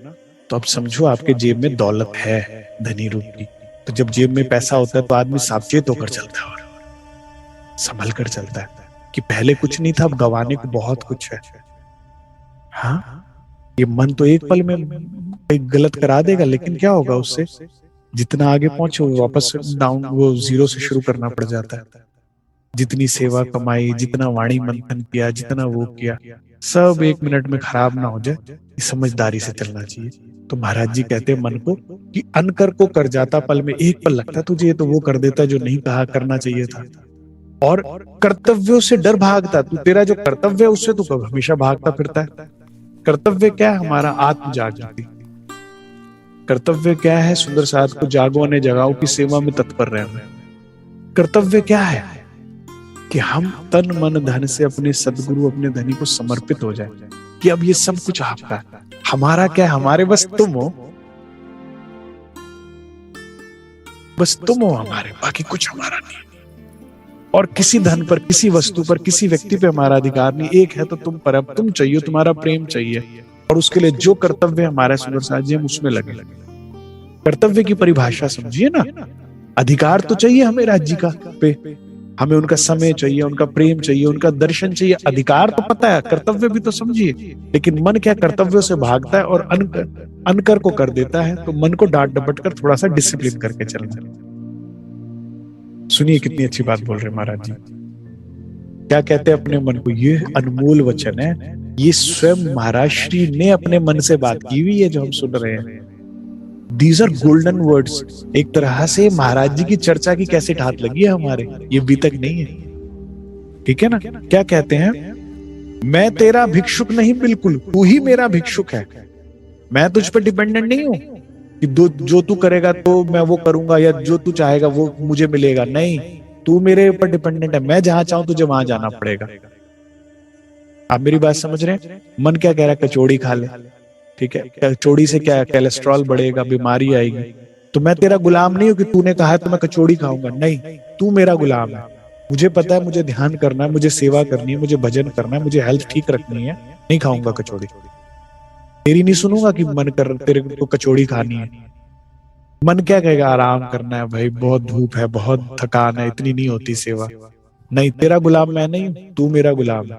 तो अब समझो आपके जेब में दौलत है, धनी रूप की। तो जब जेब में पैसा होता है तो आदमी सावचेत होकर चलता है और संभल कर चलता है कि पहले कुछ नहीं था, अब गंवाने को बहुत कुछ है। हाँ, ये मन तो एक पल में एक गलत करा देगा, लेकिन क्या होगा उससे, जितना आगे पहुंचे वो वापस डाउन, वो जीरो से शुरू करना पड़ जाता है। जितनी सेवा कमाई, जितना वाणी मंथन किया, जितना वो किया, सब एक मिनट में खराब ना हो जाए। समझदारी से चलना चाहिए। तो महाराज जी कहते हैं मन को कि अनकर को कर जाता पल में। एक पल लगता तुझे तो वो कर देता जो नहीं कहा करना चाहिए था। और कर्तव्यों से डर भागता, तू तेरा जो कर्तव्य है उससे तू हमेशा भागता फिरता है। कर्तव्य क्या है हमारा? आत्म जागृति। कर्तव्य क्या है? सुंदर साथ को जागो ने जगाओ की सेवा में तत्पर रहना। कर्तव्य क्या है? कि हम तन मन धन से अपने सदगुरु, अपने धनी को समर्पित हो जाए कि अब ये सब कुछ आपका है। हमारा क्या है? हमारे बस तुम हो, बस तुम हो हमारे, बाकी कुछ हमारा नहीं। और किसी धन पर, किसी वस्तु पर, किसी व्यक्ति पे हमारा अधिकार नहीं। एक है तो तुम पर, अब तुम चाहिए, तुम्हारा प्रेम चाहिए। और उसके लिए जो कर्तव्य हमारा सुंदर साथ जी हम उसमें लगे। कर्तव्य की परिभाषा समझिए ना। अधिकार तो चाहिए हमें राज्य का पे, हमें उनका समय चाहिए, उनका प्रेम चाहिए, उनका दर्शन चाहिए। अधिकार तो पता है, कर्तव्य भी तो समझिए। लेकिन मन क्या कर्तव्यों से भागता है और अनकर को कर देता है। तो मन को डांट डपट कर थोड़ा सा डिसिप्लिन करके चलना। सुनिए कितनी अच्छी बात बोल रहे महाराज जी। क्या कहते हैं अपने मन को? ये अनमोल वचन है, ये स्वयं महाराज श्री ने अपने मन से बात की हुई है जो हम सुन रहे हैं। These are golden words. एक तरह से महाराज जी की चर्चा की कैसे हाथ लगी है हमारे, ये बीतक नहीं है। ठीक है ना? क्या कहते हैं? मैं तेरा भिक्षुक नहीं, बिल्कुल तू ही मेरा भिक्षुक है। मैं तुझ पर डिपेंडेंट नहीं हूं कि जो तू करेगा तो मैं वो करूंगा, या जो तू चाहेगा वो मुझे मिलेगा। नहीं, तू मेरे ऊपर डिपेंडेंट है। मैं जहां चाहूं तुझे वहां जाना पड़ेगा। आप मेरी बात समझ रहे हैं? मन क्या कह रहा है? कचौड़ी खा ले। ठीक है, कचौड़ी से क्या है? कोलेस्ट्रॉल बढ़ेगा, बीमारी आएगी। तो मैं तेरा गुलाम नहीं हूं कि तूने कहा है तो मैं कचौड़ी खाऊंगा। नहीं, तू मेरा गुलाम है। मुझे पता है, मुझे ध्यान करना है, मुझे सेवा करनी है, मुझे भजन करना है, मुझे हेल्थ ठीक रखनी है। नहीं खाऊंगा कचौड़ी। तेरी नहीं सुनूंगा कि मन कर तेरे को कचौड़ी खानी है। मन क्या कहेगा? आराम करना है भाई, बहुत धूप है, बहुत थकान है, इतनी नहीं होती सेवा। नहीं, तेरा गुलाम मैं नहीं हूं, तू मेरा गुलाम है।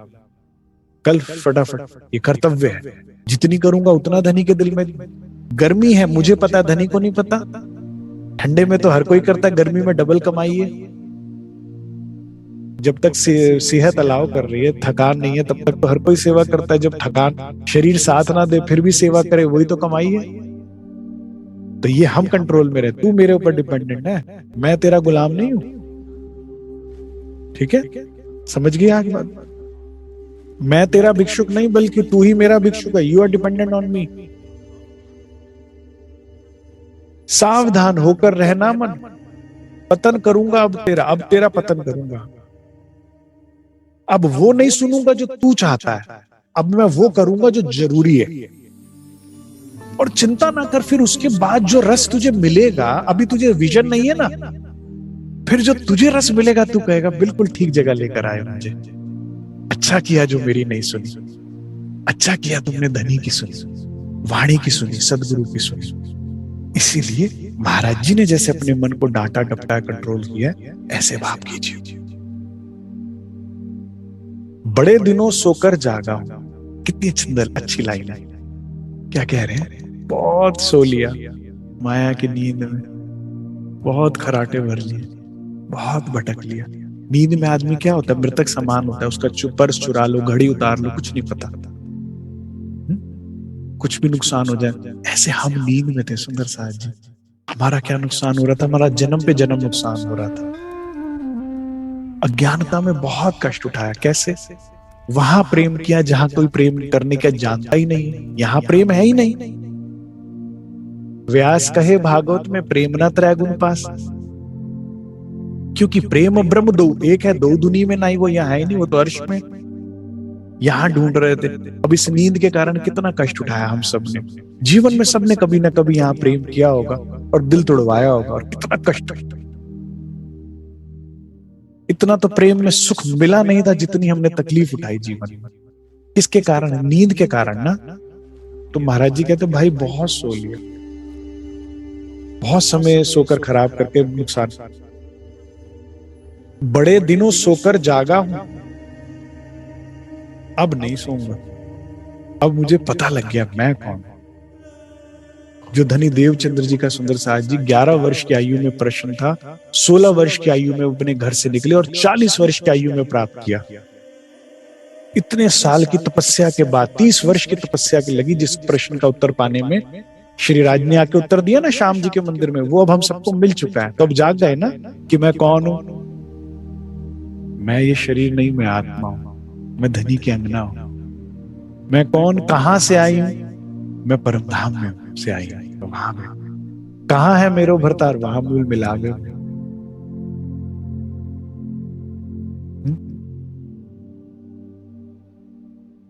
कल फटाफट, ये कर्तव्य है। जितनी करूंगा उतना धनी के दिल में। गर्मी है, मुझे पता है, धनी को नहीं पता। ठंडे में तो हर कोई करता है, गर्मी में डबल कमाई है। जब तक सेहत अलाव कर रही है, थकान नहीं है, तब तक तो हर कोई सेवा करता है। जब थकान, शरीर साथ ना दे फिर भी सेवा करे, वही तो कमाई है। तो ये हम कंट्रोल में रहे। तू मेरे ऊपर डिपेंडेंट है, मैं तेरा गुलाम नहीं हूं। ठीक है, समझ गया आज बात? मैं तेरा भिक्षुक नहीं, बल्कि तू ही मेरा भिक्षुक है। You are dependent on me. सावधान होकर रहना मन, पतन करूंगा अब तेरा पतन करूंगा। अब वो नहीं सुनूंगा जो तू चाहता है, अब मैं वो करूंगा जो जरूरी है। और चिंता ना कर, फिर उसके बाद जो रस तुझे मिलेगा, अभी तुझे विजन नहीं है ना, फिर जो तुझे रस मिलेगा तू कहेगा बिल्कुल ठीक जगह लेकर आए मुझे। अच्छा किया जो मेरी नहीं सुनी, अच्छा किया तुमने धनी की सुनी, वाणी की सुनी, सदगुरु की सुनी। इसीलिए महाराज जी ने जैसे अपने मन को डांटा डपटा कंट्रोल किया, ऐसे भाव कीजिए। बड़े दिनों सोकर जागा हूं। कितनी सुंदर अच्छी लाइन है। क्या कह रहे हैं? बहुत सो लिया माया की नींद में, बहुत खराटे भर लिए, बहुत भटक लिया। नींद में आदमी क्या होता है? मृतक समान होता है। उसका पर्स चुरा लो, घड़ी उतार लो, कुछ नहीं पता, कुछ भी नुकसान हो जाए। ऐसे हम नींद में थे सुंदर साहब जी। हमारा क्या नुकसान हो रहा था? हमारा जन्म पे जन्म नुकसान हो रहा था। अज्ञानता में बहुत कष्ट उठाया। कैसे? वहां प्रेम किया जहां कोई प्रेम करने का जानता ही नहीं। यहां प्रेम है ही नहीं। व्यास कहे भागवत में, प्रेम न त्रय गुण पास। क्योंकि प्रेम ब्रह्म दो एक है, दो दुनिया में नहीं। वो यहाँ है नहीं, वो तो अर्श में। यहां ढूंढ रहे थे। अब इस नींद के कारण कितना कष्ट उठाया हम सब ने। जीवन में सबने कभी ना कभी यहाँ प्रेम किया होगा और दिल तोड़वाया होगा, और कितना कष्ट। इतना तो प्रेम में सुख मिला नहीं था जितनी हमने तकलीफ उठाई जीवन में। किसके कारण? नींद के कारण ना। तो महाराज जी कहते भाई बहुत सो लिया, बहुत समय सोकर खराब करके नुकसान। बड़े दिनों सोकर जागा हूं, अब नहीं सोऊंगा। अब मुझे पता लग गया मैं कौन। जो धनी देवचंद्र जी का सुंदर साहब जी 11 वर्ष की आयु में प्रश्न था, 16 वर्ष की आयु में अपने घर से निकले और 40 वर्ष की आयु में प्राप्त किया। इतने साल की तपस्या के बाद 30 वर्ष की तपस्या की लगी जिस प्रश्न का उत्तर पाने में। श्री राज ने आके उत्तर दिया ना श्याम जी के मंदिर में, वो अब हम सबको मिल चुका है। तो अब जाग गए ना कि मैं कौन हूं। मैं ये शरीर नहीं, मैं आत्मा हूं, मैं धनी की अंगना हूं। मैं कौन, कहां से आई हूं? मैं परमधाम में से आई हूं। तो वहां में कहां है मेरो भरतार? वहां मूल मिला गए।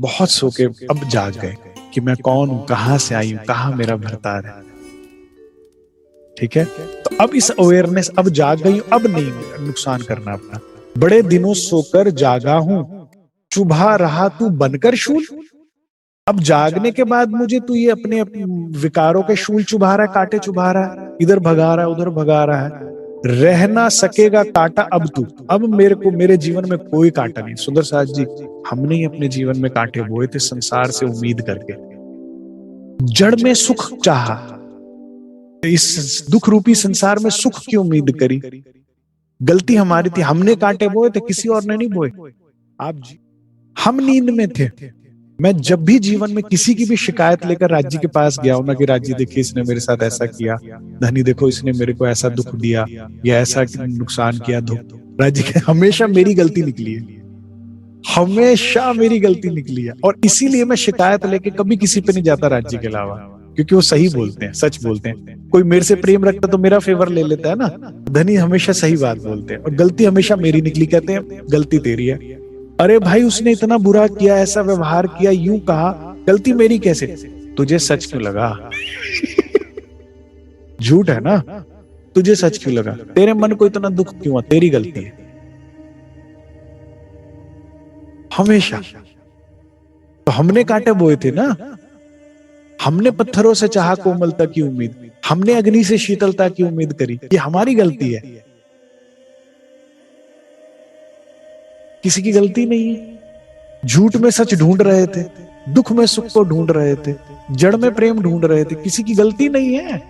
बहुत सो के अब जाग गए कि मैं कौन हूं, कहां से आई हूं, कहां मेरा भरतार है। ठीक है, तो अब इस अवेयरनेस, अब जाग गई, अब नहीं नुकसान करना अपना। बड़े दिनों सोकर जागा हूं, चुभा रहा तू बनकर शूल। अब जागने के बाद मुझे तू ये अपने विकारों के शूल चुभा रहा है, कांटे चुभा रहा है, इधर भगा रहा है, उधर भगा रहा है। रह ना सकेगा कांटा अब तू। अब मेरे को मेरे जीवन में कोई कांटा नहीं। सुंदर साथ जी, हमने ही अपने जीवन में कांटे बोए थे संसार से उम्मीद करके। जड़ में सुख चाहा, इस दुख रूपी संसार में सुख की उम्मीद करी। गलती हमारी थी, हमने कांटे बोए थे, किसी और ने नहीं बोए। आप जी, हम नींद में थे। मैं जब भी जीवन में किसी की भी शिकायत लेकर राज्य के पास गया हूं ना, कि राज्य देखिए इसने मेरे साथ ऐसा किया, धनी देखो इसने मेरे को ऐसा दुख दिया या ऐसा नुकसान किया, राज्य के हमेशा मेरी गलती निकली है, हमेशा मेरी गलती निकली है। और इसीलिए मैं शिकायत लेके कभी किसी पे नहीं जाता राज्य के अलावा, क्योंकि वो सही बोलते हैं, सच बोलते हैं। कोई मेरे से प्रेम रखता तो मेरा फेवर ले लेता है ना। धनी हमेशा सही बात बोलते हैं, और गलती हमेशा मेरी निकली, कहते हैं गलती तेरी है। अरे भाई उसने इतना बुरा किया, ऐसा व्यवहार किया, यूं कहा, गलती मेरी कैसे? तुझे सच क्यों लगा? झूठ है ना, तुझे सच क्यों लगा? तेरे मन को इतना दुख क्यों हुआ? तेरी गलती है हमेशा। तो हमने कांटे बोए थे ना, हमने पत्थरों से चाहा कोमलता की उम्मीद, हमने अग्नि से शीतलता की उम्मीद करी, ये हमारी गलती है, किसी की गलती नहीं है। झूठ में सच ढूंढ रहे थे, दुख में सुख को ढूंढ रहे थे, जड़ में प्रेम ढूंढ रहे थे, किसी की गलती नहीं है।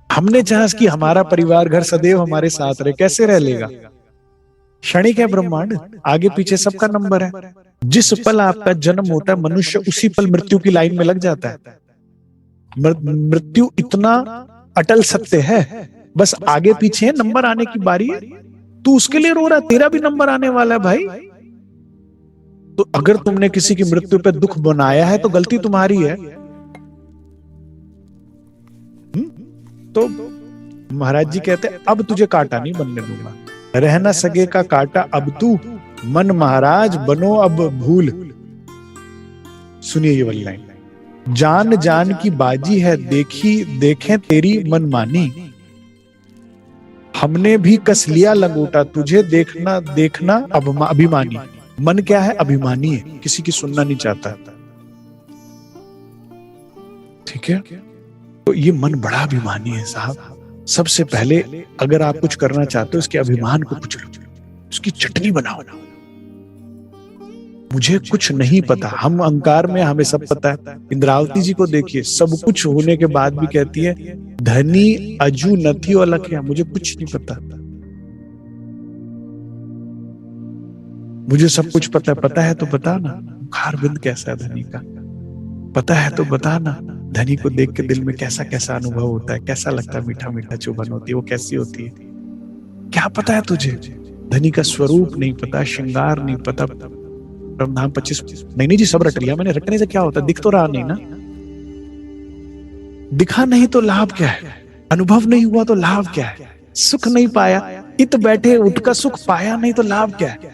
हमने चाहा कि हमारा परिवार घर सदैव हमारे साथ रहे, कैसे रह लेगा? क्षणिक है ब्रह्मांड, आगे पीछे सबका नंबर है। जिस पल आपका जन्म होता है, मनुष्य उसी पल मृत्यु की लाइन में लग जाता है। मृत्यु इतना अटल सत्य है, बस आगे पीछे नंबर आने की बारी है। तू उसके लिए रो रहा, तेरा भी नंबर आने वाला है भाई। तो अगर तुमने किसी की मृत्यु पे दुख बनाया है तो गलती तुम्हारी है। तो महाराज जी कहते हैं अब तुझे कांटा नहीं बनने दूंगा, रह ना सकेगा कांटा अब तू, मन महाराज बनो अब भूल। सुनिए ये वाली लाइन, जान जान की बाजी है देखी देखें तेरी मनमानी, हमने भी कस लिया लंगोटा तुझे देखना देखना अभिमानी। मन क्या है? अभिमानी है, किसी की सुनना नहीं चाहता। ठीक है, तो ये मन बड़ा अभिमानी है साहब। सबसे पहले अगर आप कुछ करना चाहते हो, इसके अभिमान को कुछ लो, उसकी चटनी बनाओ। मुझे कुछ नहीं पता, हम अहंकार में हमें सब पता है। इंद्रावती जी को देखिए, सब कुछ होने के बाद भी कहती है धनी अजू नथी और लखिया, मुझे कुछ नहीं पता, मुझे सब कुछ पता है। पता है तो बता ना, खारबिंद कैसा है धनी का, पता है तो बता ना। धनी को देख के दिल में कैसा कैसा अनुभव होता है, कैसा लगता है, मीठा मीठा चुभन होती है, वो कैसी होती है, क्या पता है तुझे? धनी का स्वरूप नहीं पता, श्रृंगार नहीं पता। परमधाम 25 नहीं जी सब रट लिया मैंने। रटने से क्या होता है? दिख तो रहा नहीं ना, दिखा नहीं तो लाभ क्या है? अनुभव नहीं हुआ तो लाभ क्या है? सुख नहीं पाया, इत बैठे उठ का सुख पाया नहीं तो लाभ क्या है?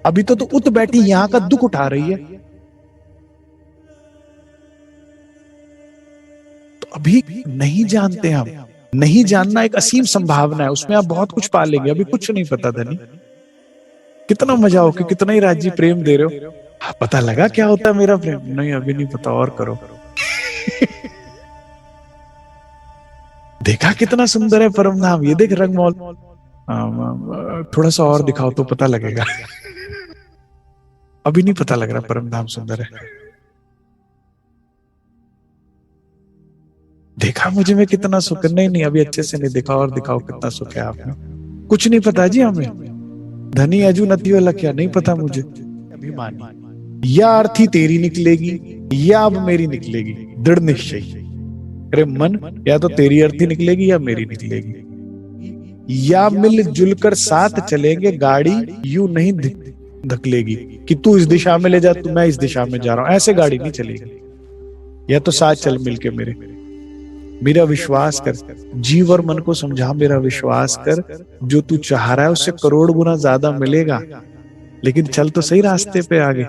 अभी तो उठ बैठी यहां का दुख उठा रही है। तो अभी नहीं जानते हम, नहीं जानना एक असीम संभावना है, उसमें आप बहुत कुछ पा लेंगे। अभी कुछ नहीं पता धनी, कितना मजा हो कि कितना ही राज्य प्रेम दे रहे हो। पता लगा क्या होता है मेरा प्रेम? नहीं अभी नहीं पता, और करो। देखा कितना सुंदर है परमधाम, ये देख रंगमौल, थोड़ा सा और दिखाओ तो पता लगेगा। अभी नहीं पता लग रहा परमधाम सुंदर है। देखा मुझे में कितना सुख? नहीं अभी अच्छे से नहीं देखा, और दिखाओ कितना सुख है आपने। कुछ नहीं पता जी हमें। धनी अजू नती वाला क्या नहीं पता मुझे। अभिमानी, या अर्थी तेरी निकलेगी या अब मेरी निकलेगी, दृढ़ निश्चय। अरे मन, या तो तेरी अर्थी निकलेगी या मेरी निकलेगी, या मिलजुल कर साथ चलेंगे, गाड़ी यूं नहीं धकलेगी कि तू इस दिशा में ले जा, तू मैं इस दिशा में जा रहा हूं, ऐसे गाड़ी नहीं चलेगी। या तो साथ चल मिलके मेरा विश्वास कर, जीव और मन को समझा, मेरा विश्वास कर, जो तू चाह रहा है उससे करोड़ गुना ज्यादा मिलेगा। लेकिन चल तो सही रास्ते पे आगे।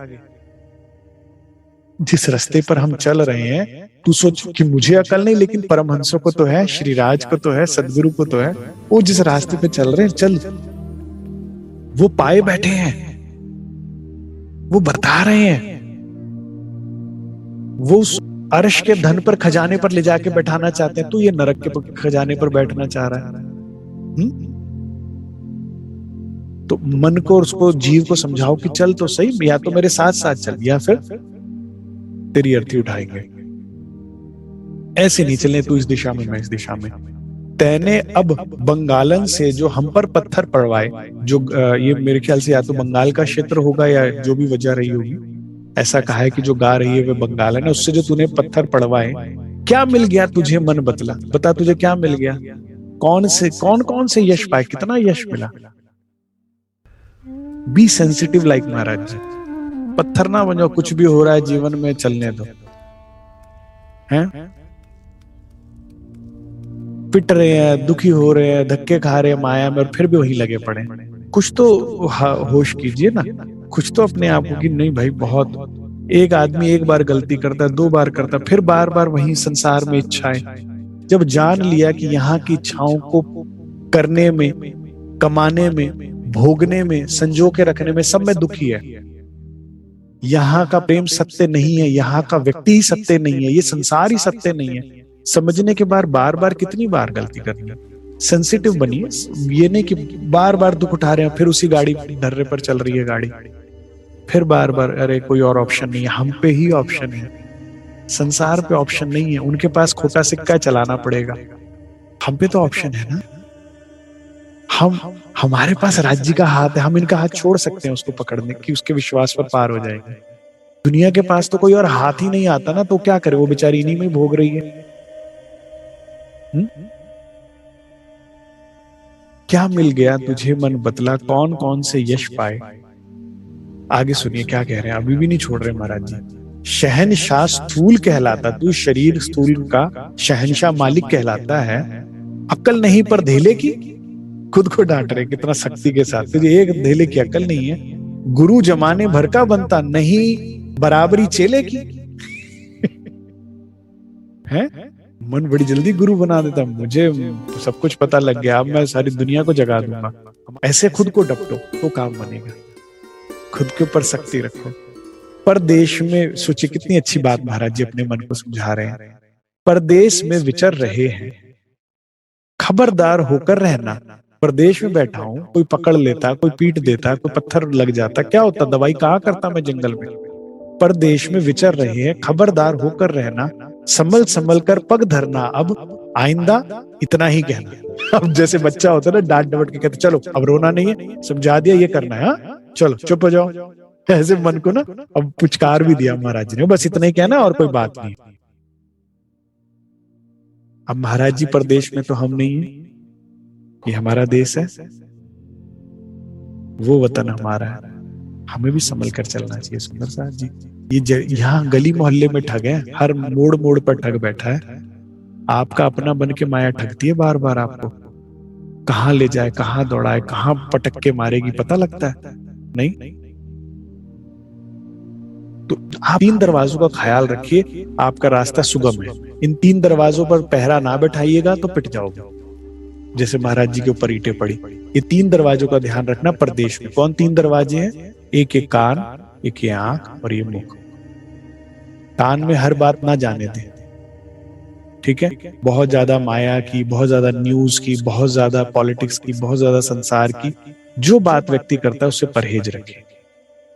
जिस रास्ते पर हम चल रहे हैं, तू सोच कि मुझे अकल नहीं, लेकिन परमहंसों को तो है, श्री राज को तो है, सदगुरु को तो है। वो जिस रास्ते पे चल रहे हैं, चल, वो पाए बैठे हैं। वो बता रहे हैं, वो उस अर्श के धन पर, खजाने पर ले जाके बैठाना चाहते हैं, तू ये नरक के खजाने पर बैठना चाह रहा है। तो मन को और उसको, जीव को समझाओ कि चल तो सही, या तो मेरे साथ साथ चल, या फिर तेरी अर्थी उठाएंगे। ऐसे नहीं चलने, तू इस दिशा में, मैं इस दिशा में। तैने अब बंगालन से जो हम पर पत्थर पड़वाए, जो ये मेरे ख्याल से या तो बंगाल का क्षेत्र होगा या जो भी वजह रही होगी, ऐसा कहा है कि जो गा रही है वे बंगालन है, उससे जो तूने पत्थर पड़वाए, क्या मिल गया तुझे मन बतला, बता तुझे क्या मिल गया, कौन कौन से यश पाए, कितना यश मिला। बी सेंसिटिव लाइक महाराज जी, पत्थर ना बनो, कुछ भी हो रहा है जीवन में चलने दो, हैं? पिट रहे हैं, दुखी हो रहे हैं, धक्के खा रहे हैं माया में, और फिर भी वही लगे पड़े। कुछ तो होश कीजिए ना, कुछ तो अपने आप को कि नहीं भाई, बहुत, एक आदमी एक बार गलती करता है, 2 बार करता है, फिर बार बार वही संसार में इच्छाएं। जब जान लिया कि यहाँ की इच्छाओं को करने में, कमाने में, भोगने में, संजो के रखने में, सब में दुखी है। यहाँ का प्रेम सत्य नहीं है, यहाँ का व्यक्ति ही सत्य नहीं है, ये संसार ही सत्य नहीं है। समझने के बाद बार बार कितनी बार गलती करनी है। सेंसिटिव बनिए, ये नहीं कि बार बार दुख उठा रहे हैं, फिर उसी गाड़ी धर्रे पर चल रही है गाड़ी, फिर बार बार अरे कोई और ऑप्शन नहीं है, हम पे ही ऑप्शन है, संसार पे ऑप्शन नहीं है। उनके पास खोटा सिक्का चलाना पड़ेगा, हम पे तो ऑप्शन है ना। हमारे पास राज्य का हाथ है, हम इनका हाथ छोड़ सकते हैं उसको पकड़ने की, उसके विश्वास पर पार हो जाएंगे। दुनिया के पास तो कोई और हाथ ही नहीं आता ना, तो क्या करे वो बेचारी, इन्हीं में भोग रही है। क्या मिल गया तुझे मन बतला, कौन कौन से यश पाए। आगे सुनिए क्या कह रहे हैं, अभी भी नहीं छोड़ रहे महाराज जी। शहनशाह स्थूल कहलाता, तू शरीर स्थूल का शहनशाह मालिक कहलाता है, अक्ल नहीं पर धेले की, खुद को डांट रहे कितना सख्ती के साथ, तुझे एक धेले की अक्ल नहीं है। गुरु जमाने भर का बनता, नहीं बराबरी चेले की। है मन बड़ी जल्दी गुरु बना देता, मुझे सब कुछ पता लग गया, अब मैं सारी दुनिया को जगा दूंगा। ऐसे खुद को डपटो तो काम बनेगा, खुद के ऊपर सख्ती रखो। परदेश में, सोचिए कितनी अच्छी बात महाराज जी अपने मन को समझा रहे हैं। परदेश में विचर रहे हैं, खबरदार होकर रहना। प्रदेश में बैठा हूं, कोई पकड़ लेता, कोई पीट देता, कोई पत्थर लग जाता, क्या होता, दवाई कहाँ करता मैं जंगल में। परदेश में विचर रहे हैं, खबरदार होकर रहना, संभल संभल कर पग धरना, अब आइंदा इतना ही कहना। अब जैसे बच्चा होता है ना, डांट डपट के कहते चलो अब रोना नहीं है, समझा दिया ये करना है, चलो चुप हो जाओ। ऐसे मन को ना अब पुचकार भी दिया महाराज जी ने, बस इतना ही कहना और कोई बात नहीं। अब महाराज जी परदेश में तो हम नहीं है, ये हमारा देश है, वो वतन हमारा है, हमें भी संभल कर चलना चाहिए। सुंदर साहब जी, ये यहाँ गली मोहल्ले में ठग है, हर मोड़ मोड़ पर ठग बैठा है। आपका अपना बन के माया ठगती है बार बार आपको, कहाँ ले जाए, कहाँ दौड़ाए, कहाँ पटक के मारेगी पता लगता है नहीं। तो आप 3 दरवाजों का ख्याल रखिए, आपका रास्ता सुगम है। इन 3 दरवाजों पर पहरा ना बैठाइएगा तो पिट जाओगे, जैसे महाराज जी के ऊपर ईंटें पड़ी। ये 3 दरवाजों का ध्यान रखना। प्रदेश में कौन 3 दरवाजे हैं, एक एक कान, एक ये आंख और ये मुख। कान में हर बात ना जाने दें, ठीक है, बहुत ज्यादा माया की, बहुत ज्यादा न्यूज की, बहुत ज्यादा पॉलिटिक्स की, बहुत ज्यादा संसार की, जो बात व्यक्ति करता है उससे परहेज रखें।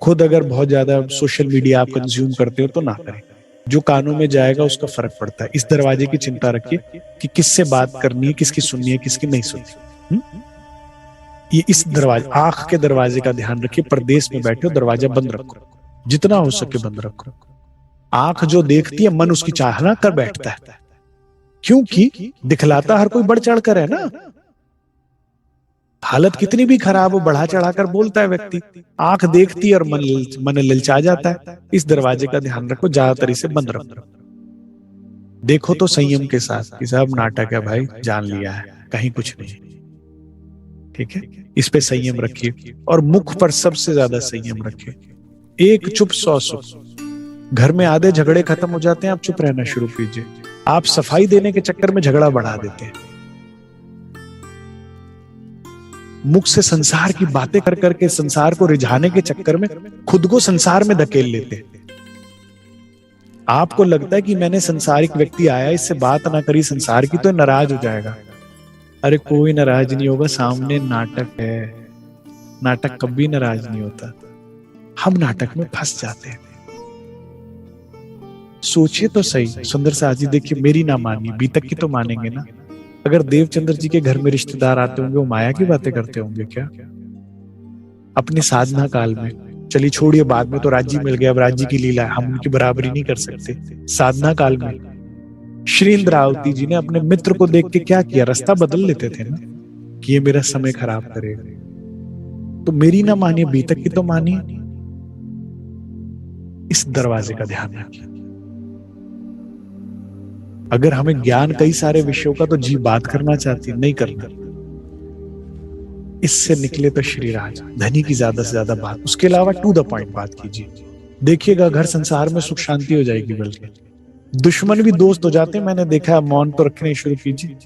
खुद अगर बहुत ज्यादा सोशल मीडिया आप कंज्यूम करते हो तो ना करें, जो कानों में जाएगा उसका फर्क पड़ता है। इस दरवाजे की चिंता रखिए कि किससे बात करनी है, किसकी सुननी है, किसकी नहीं सुननी। ये इस दरवाजे, आंख के दरवाजे का ध्यान रखिए। परदेश में बैठे हो, दरवाजा बंद रखो, जितना हो सके बंद रखो। आंख जो देखती है, मन उसकी चाहना कर बैठता है, क्योंकि दिखलाता हर कोई बढ़ चढ़ कर है ना। हालत कितनी भी खराब हो, बढ़ा चढ़ाकर बोलता है व्यक्ति, आंख देखती है और मन ललचा जाता है। इस दरवाजे का ध्यान रखो, ज्यादातर इसे बंद रखो। देखो तो संयम के साथ कि सब नाटक है भाई, जान लिया है, कहीं कुछ नहीं, ठीक है। इस पे संयम रखिए, और मुख पर सबसे ज्यादा संयम रखिए। एक चुप 100 सुख। घर में आधे झगड़े खत्म हो जाते हैं, आप चुप रहना शुरू कीजिए। आप सफाई देने के चक्कर में झगड़ा बढ़ा देते हैं। मुख से संसार की बातें कर करके संसार को रिझाने के चक्कर में खुद को संसार में धकेल लेते हैं। आपको लगता है कि मैंने संसारिक व्यक्ति आया, इससे बात ना करी संसार की तो नाराज हो जाएगा। अरे कोई नाराज नहीं होगा, सामने नाटक है। नाटक कभी नाराज नहीं होता, हम नाटक में फंस जाते हैं। सोचिए तो सही सुंदर साथ जी, देखिए मेरी ना मानिए, बीतक की तो मानेंगे ना। अगर देवचंद्र जी के घर में रिश्तेदार आते होंगे, वो माया की बातें करते होंगे क्या अपने साधना काल में? चलिए छोड़िए, बाद में तो राज्य मिल गया, अब राज्य की लीला है, हम उनकी बराबरी नहीं कर सकते। साधना काल में श्री इंद्रावती जी ने अपने मित्र को देख के क्या किया, रास्ता बदल लेते थे ना कि ये मेरा समय खराब करेगा। तो मेरी ना मानिए, बीतक की तो मानिए। इस दरवाजे का ध्यान रखिए। अगर हमें ज्ञान कई सारे विषयों का, तो जी बात करना चाहती नहीं करना, इससे निकले तो श्रीराज धनी की ज्यादा से ज्यादा बात, उसके अलावा टू द पॉइंट बात कीजिए। देखिएगा घर संसार में सुख शांति हो जाएगी, बल्कि दुश्मन भी दोस्त हो जाते हैं। मैंने देखा है, मौन तो रखने शुरू कीजिए,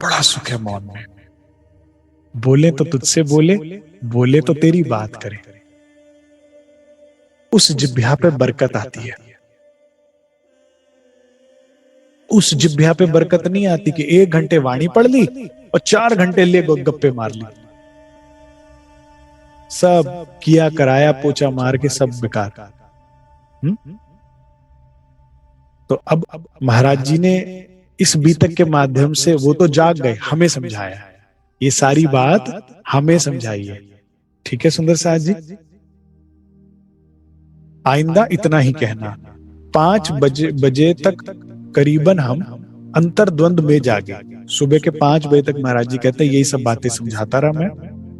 बड़ा सुख है मौन में। बोले तो तुझसे बोले, बोले तो तेरी बात करे, उस जिह्वा पे बरकत आती है। उस जिह्वा पे बरकत नहीं आती कि 1 घंटे वाणी पढ़ ली और 4 घंटे ले गप्पे मार ली, सब किया कराया पोछा मार के सब बेकार। तो अब महाराज जी ने इस बीतक के माध्यम से, वो तो जाग गए, हमें समझाया, ये सारी बात हमें समझाई है। ठीक है सुंदर साथ जी, आइंदा इतना ही कहना। 5 बजे तक करीबन हम अंतर्द्वंद में जागे। सुबह के 5 बजे तक महाराज जी कहते हैं यही सब बातें समझाता रहा मैं।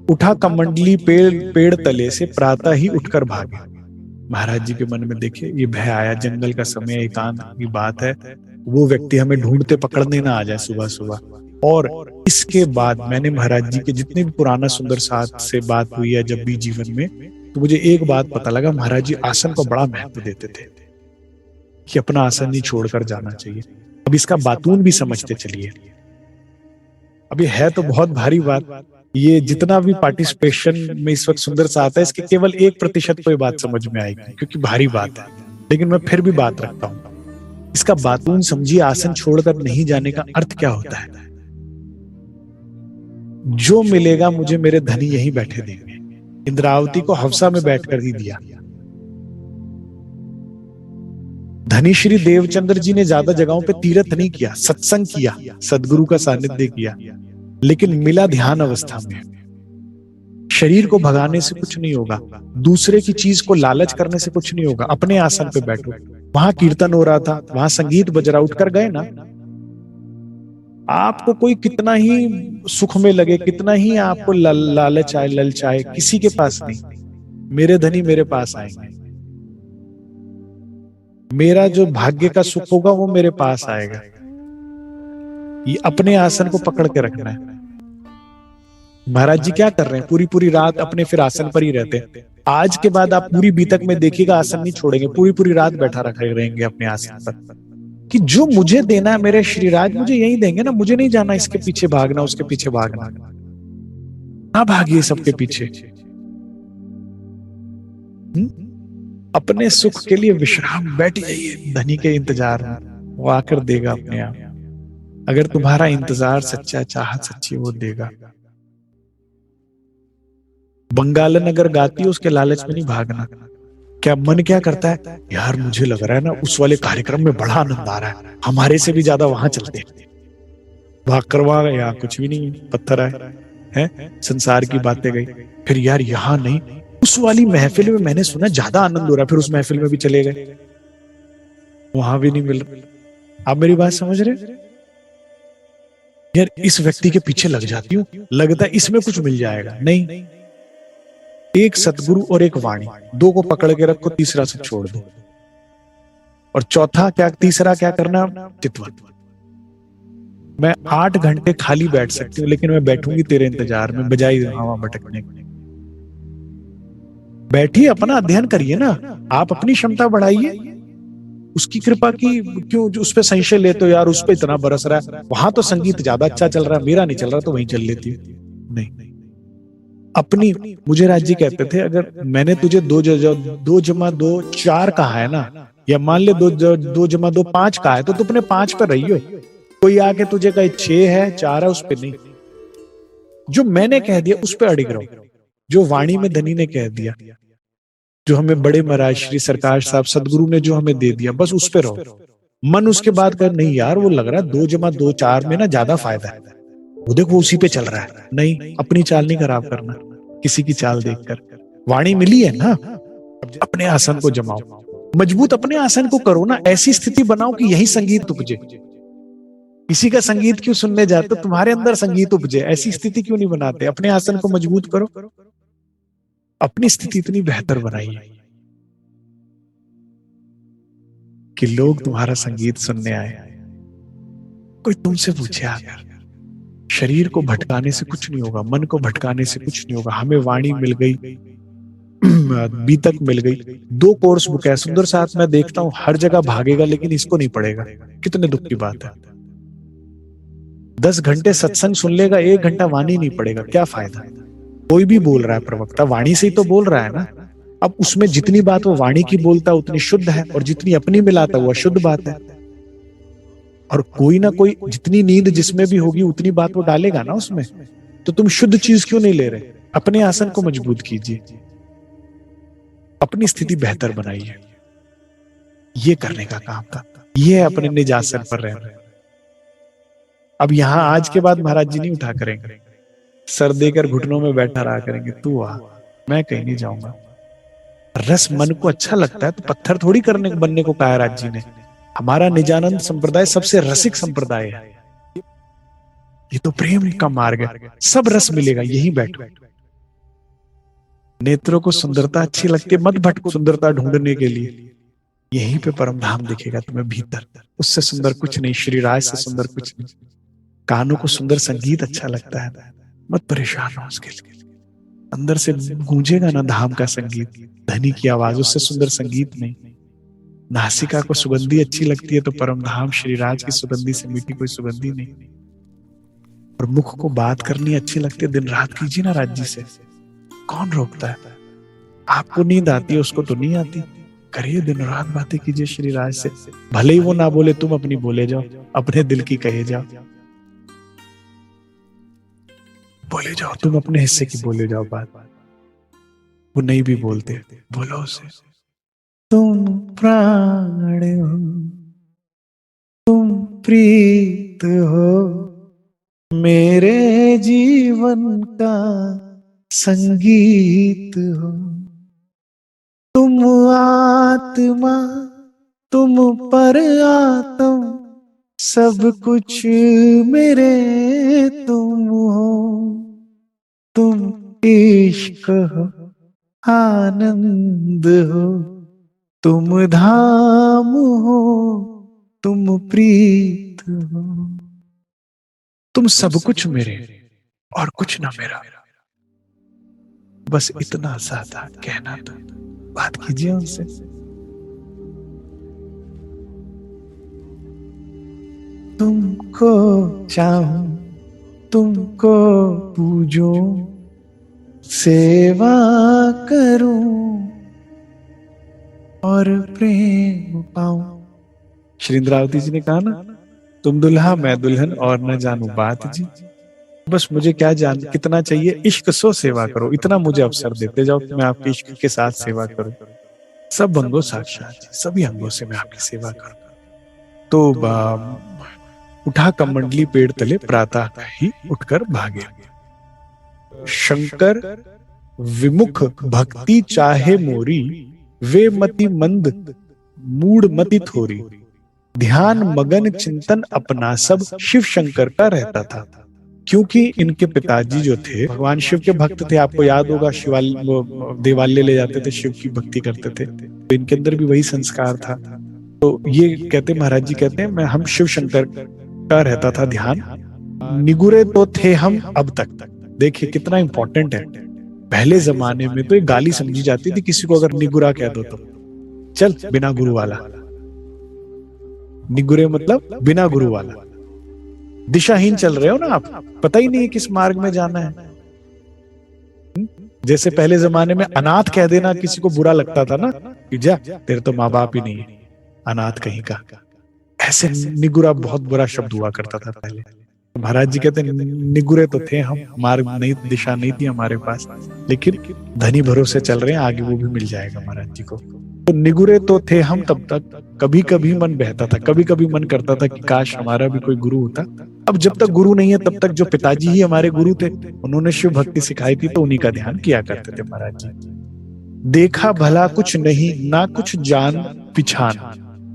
उठा कमंडली पेड़ तले से प्रातः ही उठकर भागे। महाराज जी के मन में देखिए ये भय आया, जंगल का समय, एकांत की बात है, वो व्यक्ति हमें ढूंढते पकड़ने ना आ जाए सुबह सुबह। और इसके बाद मैंने महाराज जी के जितने भी पुराना सुंदर साथ से बात हुई है जब भी जीवन में, तो मुझे एक बात पता लगा, महाराज जी आसन को बड़ा महत्व देते थे कि अपना आसन नहीं छोड़कर जाना चाहिए। अब इसका बातून भी समझते चलिए। अब ये है तो बहुत भारी बात, ये जितना भी पार्टिसिपेशन में इस वक्त सुंदर सा आता है, इसके केवल 1% को ये बात समझ में आएगी, क्योंकि भारी बात है, लेकिन मैं फिर भी बात रखता हूं। इसका बातून समझिए, आसन छोड़कर नहीं जाने का अर्थ क्या होता है। जो मिलेगा मुझे मेरे धनी यहीं बैठे देंगे। इंद्रावती को हवसा में बैठकर ही दिया। धनी श्री देवचंद्र जी ने ज्यादा जगहों पे तीर्थ नहीं किया, सत्संग किया, सदगुरु का सानिध्य किया, लेकिन मिला ध्यान अवस्था में। शरीर को भगाने से कुछ नहीं होगा, दूसरे की चीज को लालच करने से कुछ नहीं होगा। अपने आसन पे बैठो, वहां कीर्तन हो रहा था, वहां संगीत बज रहा, उठकर गए ना। आपको कोई कितना ही सुख में लगे, कितना ही आपको लालच आए, ललचाए, किसी के पास नहीं। मेरे धनी मेरे पास आएंगे, मेरा जो भाग्य का सुख होगा वो मेरे पास आएगा। ये अपने आसन को पकड़ के रखना है। महाराज जी क्या कर रहे हैं, पूरी पूरी रात अपने फिर आसन पर ही रहते हैं। आज के बाद आप पूरी बीतक में देखिएगा, आसन नहीं छोड़ेंगे, पूरी पूरी रात बैठा रखे रहेंगे अपने आसन पर, कि जो मुझे देना है मेरे श्रीराज मुझे यही देंगे ना, मुझे नहीं जाना इसके पीछे भागना, उसके पीछे भागना। ना भागिए सबके पीछे। अपने सुख के लिए विश्राम, बैठ जाइए धनी के इंतजार में, वो आकर देगा अपने आप। अगर तुम्हारा इंतजार सच्चा, चाहत सच्ची, वो देगा। बंगालन अगर गाती है, उसके लालच में नहीं भागना। क्या मन क्या करता है, यार मुझे लग रहा है ना उस वाले कार्यक्रम में बड़ा आनंद आ रहा है, हमारे से भी ज्यादा वहां चलते हैं। भाग करवा या कुछ भी नहीं, पत्थर आए हैं, संसार की बातें गई। फिर यार यहाँ नहीं, उस वाली महफिल में मैंने सुना ज्यादा आनंद हो रहा है, फिर उस महफिल में भी चले गए, वहां भी नहीं मिल रहा। आप मेरी बात समझ रहे? यार इस व्यक्ति के पीछे लग जाती हूँ, लगता है इसमें कुछ मिल जाएगा, नहीं। एक सतगुरु और एक वाणी, दो को पकड़ के रखो, तीसरा सब छोड़ दो। और चौथा क्या, तीसरा क्या करना, चितवन। मैं 8 घंटे खाली बैठ सकती हूँ, लेकिन मैं बैठूंगी तेरे इंतजार में, बजाई हवा भटकने की। बैठिए, अपना अध्ययन करिए ना, आप अपनी क्षमता बढ़ाइए। उसकी कृपा की क्यों उस पर संशय लेते हो, यार उस पर इतना बरस रहा है, वहां तो संगीत ज्यादा अच्छा चल रहा है, मेरा नहीं चल रहा, तो वहीं चल लेती है। नहीं। अपनी, मुझे राज्य कहते थे अगर मैंने तुझे 2 जमा 2 4 कहा है ना, या मान ले 2 जमा 2 5 कहा है, तो तू अपने 5 पर रही हो। कोई आके तुझे कहे 6 है 4 है, उस पे नहीं। जो मैंने कह दिया उस पे अड़िग रहो, जो वाणी में धनी ने कह दिया, जो हमें बड़े महाराज श्री सरकार साहब सदगुरु ने जो हमें दे दिया, बस उस पे रहो। मन उसके बाद कर नहीं यार वो लग रहा है 2 जमा 2 4 में ना ज्यादा फायदा है, वो देखो उसी पे चल रहा है। नहीं, अपनी चाल नहीं खराब करना किसी की चाल देखकर। वाणी मिली है ना, अपने आसन को जमाओ, मजबूत अपने आसन को करो ना, ऐसी स्थिति बनाओ कि यही संगीत उपजे। किसी का संगीत क्यों सुनने जाते, तो तुम्हारे अंदर संगीत उपजे, ऐसी स्थिति क्यों नहीं बनाते? अपने आसन को मजबूत करो, अपनी स्थिति इतनी बेहतर बनाइए कि लोग तुम्हारा संगीत सुनने आए। कोई तुमसे पूछे आकर, शरीर को भटकाने से कुछ नहीं होगा, मन को भटकाने से कुछ नहीं होगा। हमें वाणी मिल गई, बीतक मिल गई, 2 कोर्स बुक है। सुंदर साथ मैं देखता हूं हर जगह भागेगा लेकिन इसको नहीं पढ़ेगा, कितने दुख की बात है। 10 घंटे सत्संग सुन लेगा, 1 घंटा वाणी नहीं पढ़ेगा, क्या फायदा? कोई भी बोल रहा है प्रवक्ता, वाणी से ही तो बोल रहा है ना। अब उसमें जितनी बात वो वाणी की बोलता है उतनी शुद्ध है, और जितनी अपनी मिलाता है वो अशुद्ध बात है। और कोई ना कोई जितनी नींद जिसमें भी होगी उतनी बात वो डालेगा ना उसमें। तो तुम शुद्ध चीज क्यों नहीं ले रहे? अपने आसन को मजबूत कीजिए, अपनी स्थिति बेहतर बनाइए। ये करने का काम था, ये अपने निज आसन पर रहना। अब यहां आज के बाद महाराज जी नहीं उठा करेंगे, सर देकर घुटनों में बैठा रहा करेंगे, तू आ मैं कहीं नहीं जाऊंगा। रस मन को अच्छा लगता है तो पत्थर थोड़ी करने बनने को कहा राज जी ने। हमारा निजानंद संप्रदाय सबसे रसिक संप्रदाय है, ये तो प्रेम का मार्ग है, सब रस मिलेगा यहीं बैठो। नेत्रों को सुंदरता अच्छी लगती है, मत भटको सुंदरता ढूंढने के लिए, यहीं पे परम धाम दिखेगा तुम्हें भीतर। उससे सुंदर कुछ नहीं, श्री राज से सुंदर कुछ नहीं। कानों को सुंदर संगीत अच्छा लगता है, मत परेशान हो उसके लिए। अंदर से गूंजेगा ना धाम का संगीत, धनी की आवाज, उससे सुंदर संगीत नहीं। नासिका को सुगंधी अच्छी लगती है तो परम धाम श्री राज की सुगंधी से मीठी कोई सुगंधी नहीं। और मुख को बात करनी अच्छी लगती है, दिन रात कीजिए ना राज जी से, कौन रोकता है? आपको नींद आती है, उसको तो नहीं आती, करिए दिन रात बातें कीजिए श्री राज से। भले ही वो ना बोले, तुम अपनी बोले जाओ, अपने दिल की कहे जाओ, बोले जाओ, तुम अपने हिस्से की बोले जाओ बात। वो नहीं भी बोलते, बोलो उसे, तुम प्राण हो, तुम प्रीत हो, मेरे जीवन का संगीत हो। तुम आत्मा, तुम पर आत्म, सब कुछ मेरे तुम हो। तुम इश्क हो, आनंद हो, तुम धाम हो, तुम प्रीत हो। तुम सब कुछ मेरे और कुछ ना मेरा, बस इतना सा था कहना। तो बात कीजिए उनसे। तुमको चाहूं, तुमको पूजूं, सेवा करूं और प्रेम पाऊं। श्री इंद्रावती जी ने कहा ना, तुम दुल्हा मैं दुल्हन और न जानू बात जी, बस मुझे क्या जान कितना चाहिए, इश्क सो सेवा करो, इतना मुझे अवसर देते जाओ कि मैं आपके इश्क के साथ सेवा करूं। सब अंगों साक्षात, सभी अंगों से मैं आपकी सेवा करूं। तो उठा कमंडली पेड़ तले प्रातः ही उठकर भागे। शंकर विमुख भक्ति चाहे मोरी, वे मति मंद मूड मति थोरी। ध्यान मगन चिंतन अपना सब शिव शंकर का रहता था। क्योंकि इनके पिताजी जो थे भगवान शिव के भक्त थे, आपको याद होगा देवालय ले जाते थे, शिव की भक्ति करते थे, तो इनके अंदर भी वही संस्कार था। तो ये कहते महाराज जी कहते हैं, मैं हम शिव शंकर का रहता था ध्यान, निगुरे तो थे हम अब तक। देखिए कितना इंपॉर्टेंट है। पहले जमाने में तो एक गाली समझी जाती थी किसी को अगर निगुरा कह दो तो, चल बिना गुरु वाला। निगुरे मतलब बिना गुरु वाला, दिशाहीन चल रहे हो ना आप, पता ही नहीं है किस मार्ग में जाना है। जैसे पहले जमाने में अनाथ कह देना किसी को बुरा लगता था ना, कि जा तेरे तो माँ बाप ही नहीं है, अनाथ कहीं का, ऐसे निगुरा बहुत बुरा शब्द हुआ करता था पहले। महाराज जी कहते निगुरे तो थे हम, मार्ग नहीं, दिशा नहीं थी हमारे पास, लेकिन धनी भरोसे चल रहे हैं, आगे वो भी मिल जाएगा महाराज जी को। तो निगुरे तो थे हम तब तक, कभी कभी मन बहता था, कभी कभी मन करता था कि काश हमारा भी कोई गुरु होता। अब जब तक गुरु नहीं है तब तक जो पिताजी ही हमारे गुरु थे, उन्होंने शिव भक्ति सिखाई थी, तो उन्हीं का ध्यान किया करते थे महाराज जी। देखा भला कुछ नहीं, ना कुछ जान पिछान।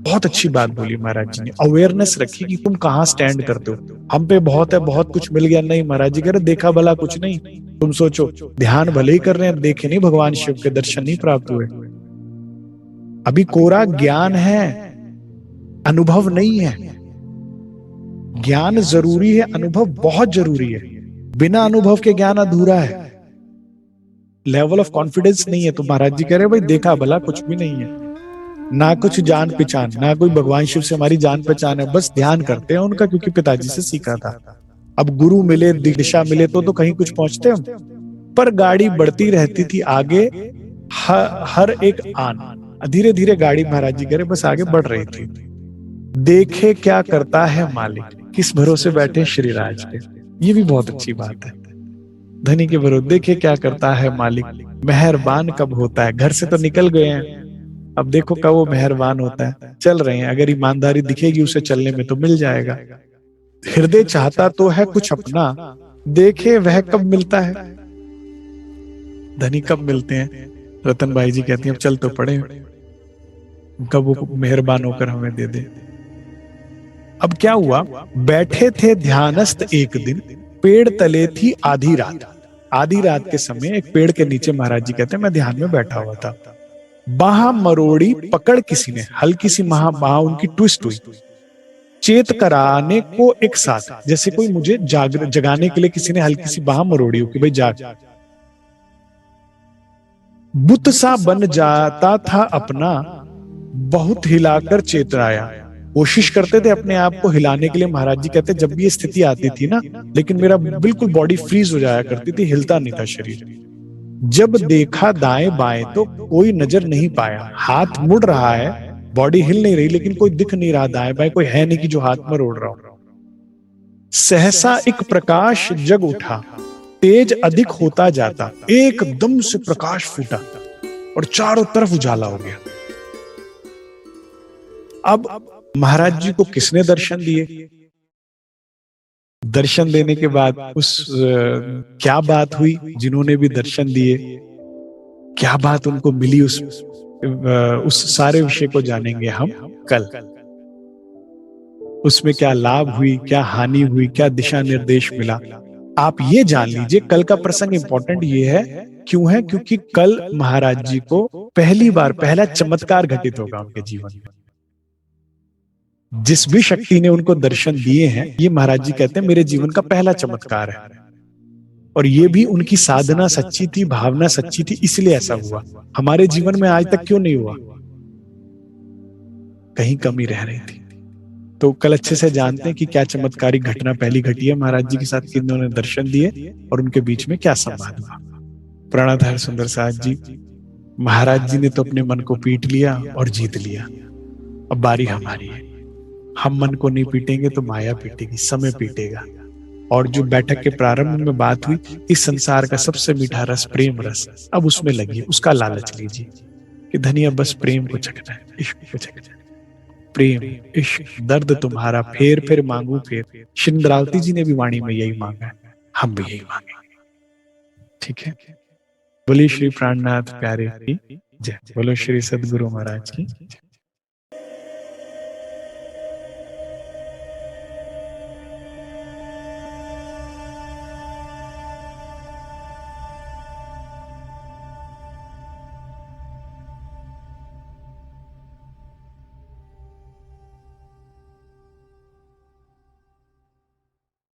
बहुत अच्छी बात बोली महाराज जी ने, अवेयरनेस रखी कि तुम कहाँ स्टैंड करते हो। हम पे बहुत है, बहुत कुछ मिल गया, नहीं महाराज जी कह रहे देखा भला कुछ नहीं। तुम सोचो, ध्यान भले ही कर रहे हैं, देखे नहीं भगवान शिव के दर्शन नहीं प्राप्त हुए। अभी कोरा ज्ञान है, अनुभव नहीं है। ज्ञान जरूरी है, अनुभव बहुत जरूरी है। बिना अनुभव के ज्ञान अधूरा है, लेवल ऑफ कॉन्फिडेंस नहीं है। तो महाराज जी कह रहे भाई देखा भला कुछ भी नहीं है, ना कुछ जान पहचान, ना कोई भगवान शिव से हमारी जान पहचान है, बस ध्यान करते हैं उनका, क्योंकि पिताजी से सीखा था। अब गुरु मिले, दिशा मिले तो कहीं कुछ पहुंचते हम, पर गाड़ी बढ़ती रहती थी आगे, हर एक आन, धीरे धीरे गाड़ी महाराज जी कह रहे बस आगे बढ़ रही थी। देखे क्या करता है मालिक, किस भरोसे बैठे श्री राज पे, ये भी बहुत अच्छी बात है। धनी के भरोसे देखे क्या करता है मालिक, मेहरबान कब होता है। घर से तो निकल गए हैं, अब देखो कब वो मेहरबान होता है। चल रहे हैं, अगर ईमानदारी दिखेगी उसे चलने में तो मिल जाएगा। हृदय चाहता तो है कुछ अपना, देखे वह कब मिलता है। धनी कब मिलते हैं, रतन भाई जी कहती हैं अब चल तो पड़े, कब वो मेहरबान होकर हमें दे दे। अब क्या हुआ, बैठे थे ध्यानस्थ एक दिन, पेड़ तले थी आधी रात। आधी रात के समय एक पेड़ के नीचे महाराज जी कहते हैं मैं ध्यान में बैठा हुआ था। बाह मरोड़ी पकड़ किसी ने, हल्की सी बाह उनकी ट्विस्ट हुई, चेत कराने को एक साथ, जैसे कोई मुझे जगाने के लिए किसी ने हल्की सी बाह मरोड़ी हो कि भाई जाग। बुत सा बन जाता था अपना, बहुत हिलाकर चेतराया। कोशिश करते थे अपने आप को हिलाने के लिए महाराज जी कहते जब भी ये स्थिति आती थी ना, लेकिन मेरा बिल्कुल बॉडी फ्रीज हो जाया करती थी, हिलता नहीं था शरीर। जब देखा दाएं बाएं तो कोई नजर नहीं पाया, हाथ मुड़ रहा है, बॉडी हिल नहीं रही, लेकिन कोई दिख नहीं रहा दाएं बाएं, कोई है नहीं कि जो हाथ में रोड़ रहा हो। सहसा एक प्रकाश जग उठा, तेज अधिक होता जाता, एकदम से प्रकाश फूटा और चारों तरफ उजाला हो गया। अब महाराज जी को किसने दर्शन दिए? दर्शन देने के बाद क्या बात हुई, जिन्होंने भी दर्शन दिए क्या बात उनको मिली, उस सारे विषय को जानेंगे हम कल। उसमें क्या लाभ हुई, क्या हानि हुई, क्या दिशा निर्देश मिला, आप ये जान लीजिए। कल का प्रसंग इंपॉर्टेंट ये है, क्यों है? क्योंकि कल महाराज जी को पहली बार पहला चमत्कार घटित होगा उनके जीवन में। जिस भी शक्ति ने उनको दर्शन दिए हैं, ये महाराज जी कहते हैं मेरे जीवन का पहला चमत्कार है। और ये भी उनकी साधना सच्ची थी, भावना सच्ची थी, इसलिए ऐसा हुआ। हमारे जीवन में आज तक क्यों नहीं हुआ? कहीं कमी रह रही थी। तो कल अच्छे से जानते हैं कि क्या चमत्कारी घटना पहली घटी है महाराज जी के साथ, कि इन्होंने दर्शन दिए और उनके बीच में क्या संवाद हुआ। प्राणाधार सुंदर साथ जी, महाराज जी ने तो अपने मन को पीट लिया और जीत लिया। अब बारी हमारी है। हम मन को नहीं पीटेंगे तो माया पीटेगी, समय पीटेगा। और जो बैठक के प्रारंभ में बात हुई, इस संसार का सबसे मीठा रस प्रेम रस, अब उसमें लगिए, उसका लालच लीजिए कि धनिया बस प्रेम को चखना है, इश्क को चखना है। प्रेम इश्क दर्द तुम्हारा फेर मांगू फेर। शिंद्रावती जी ने भी वाणी में यही मांगा है, हम भी यही मांगेंगे। ठीक है, बोलिए श्री प्राणनाथ प्यारे की जय, बोलो श्री सदगुरु महाराज की।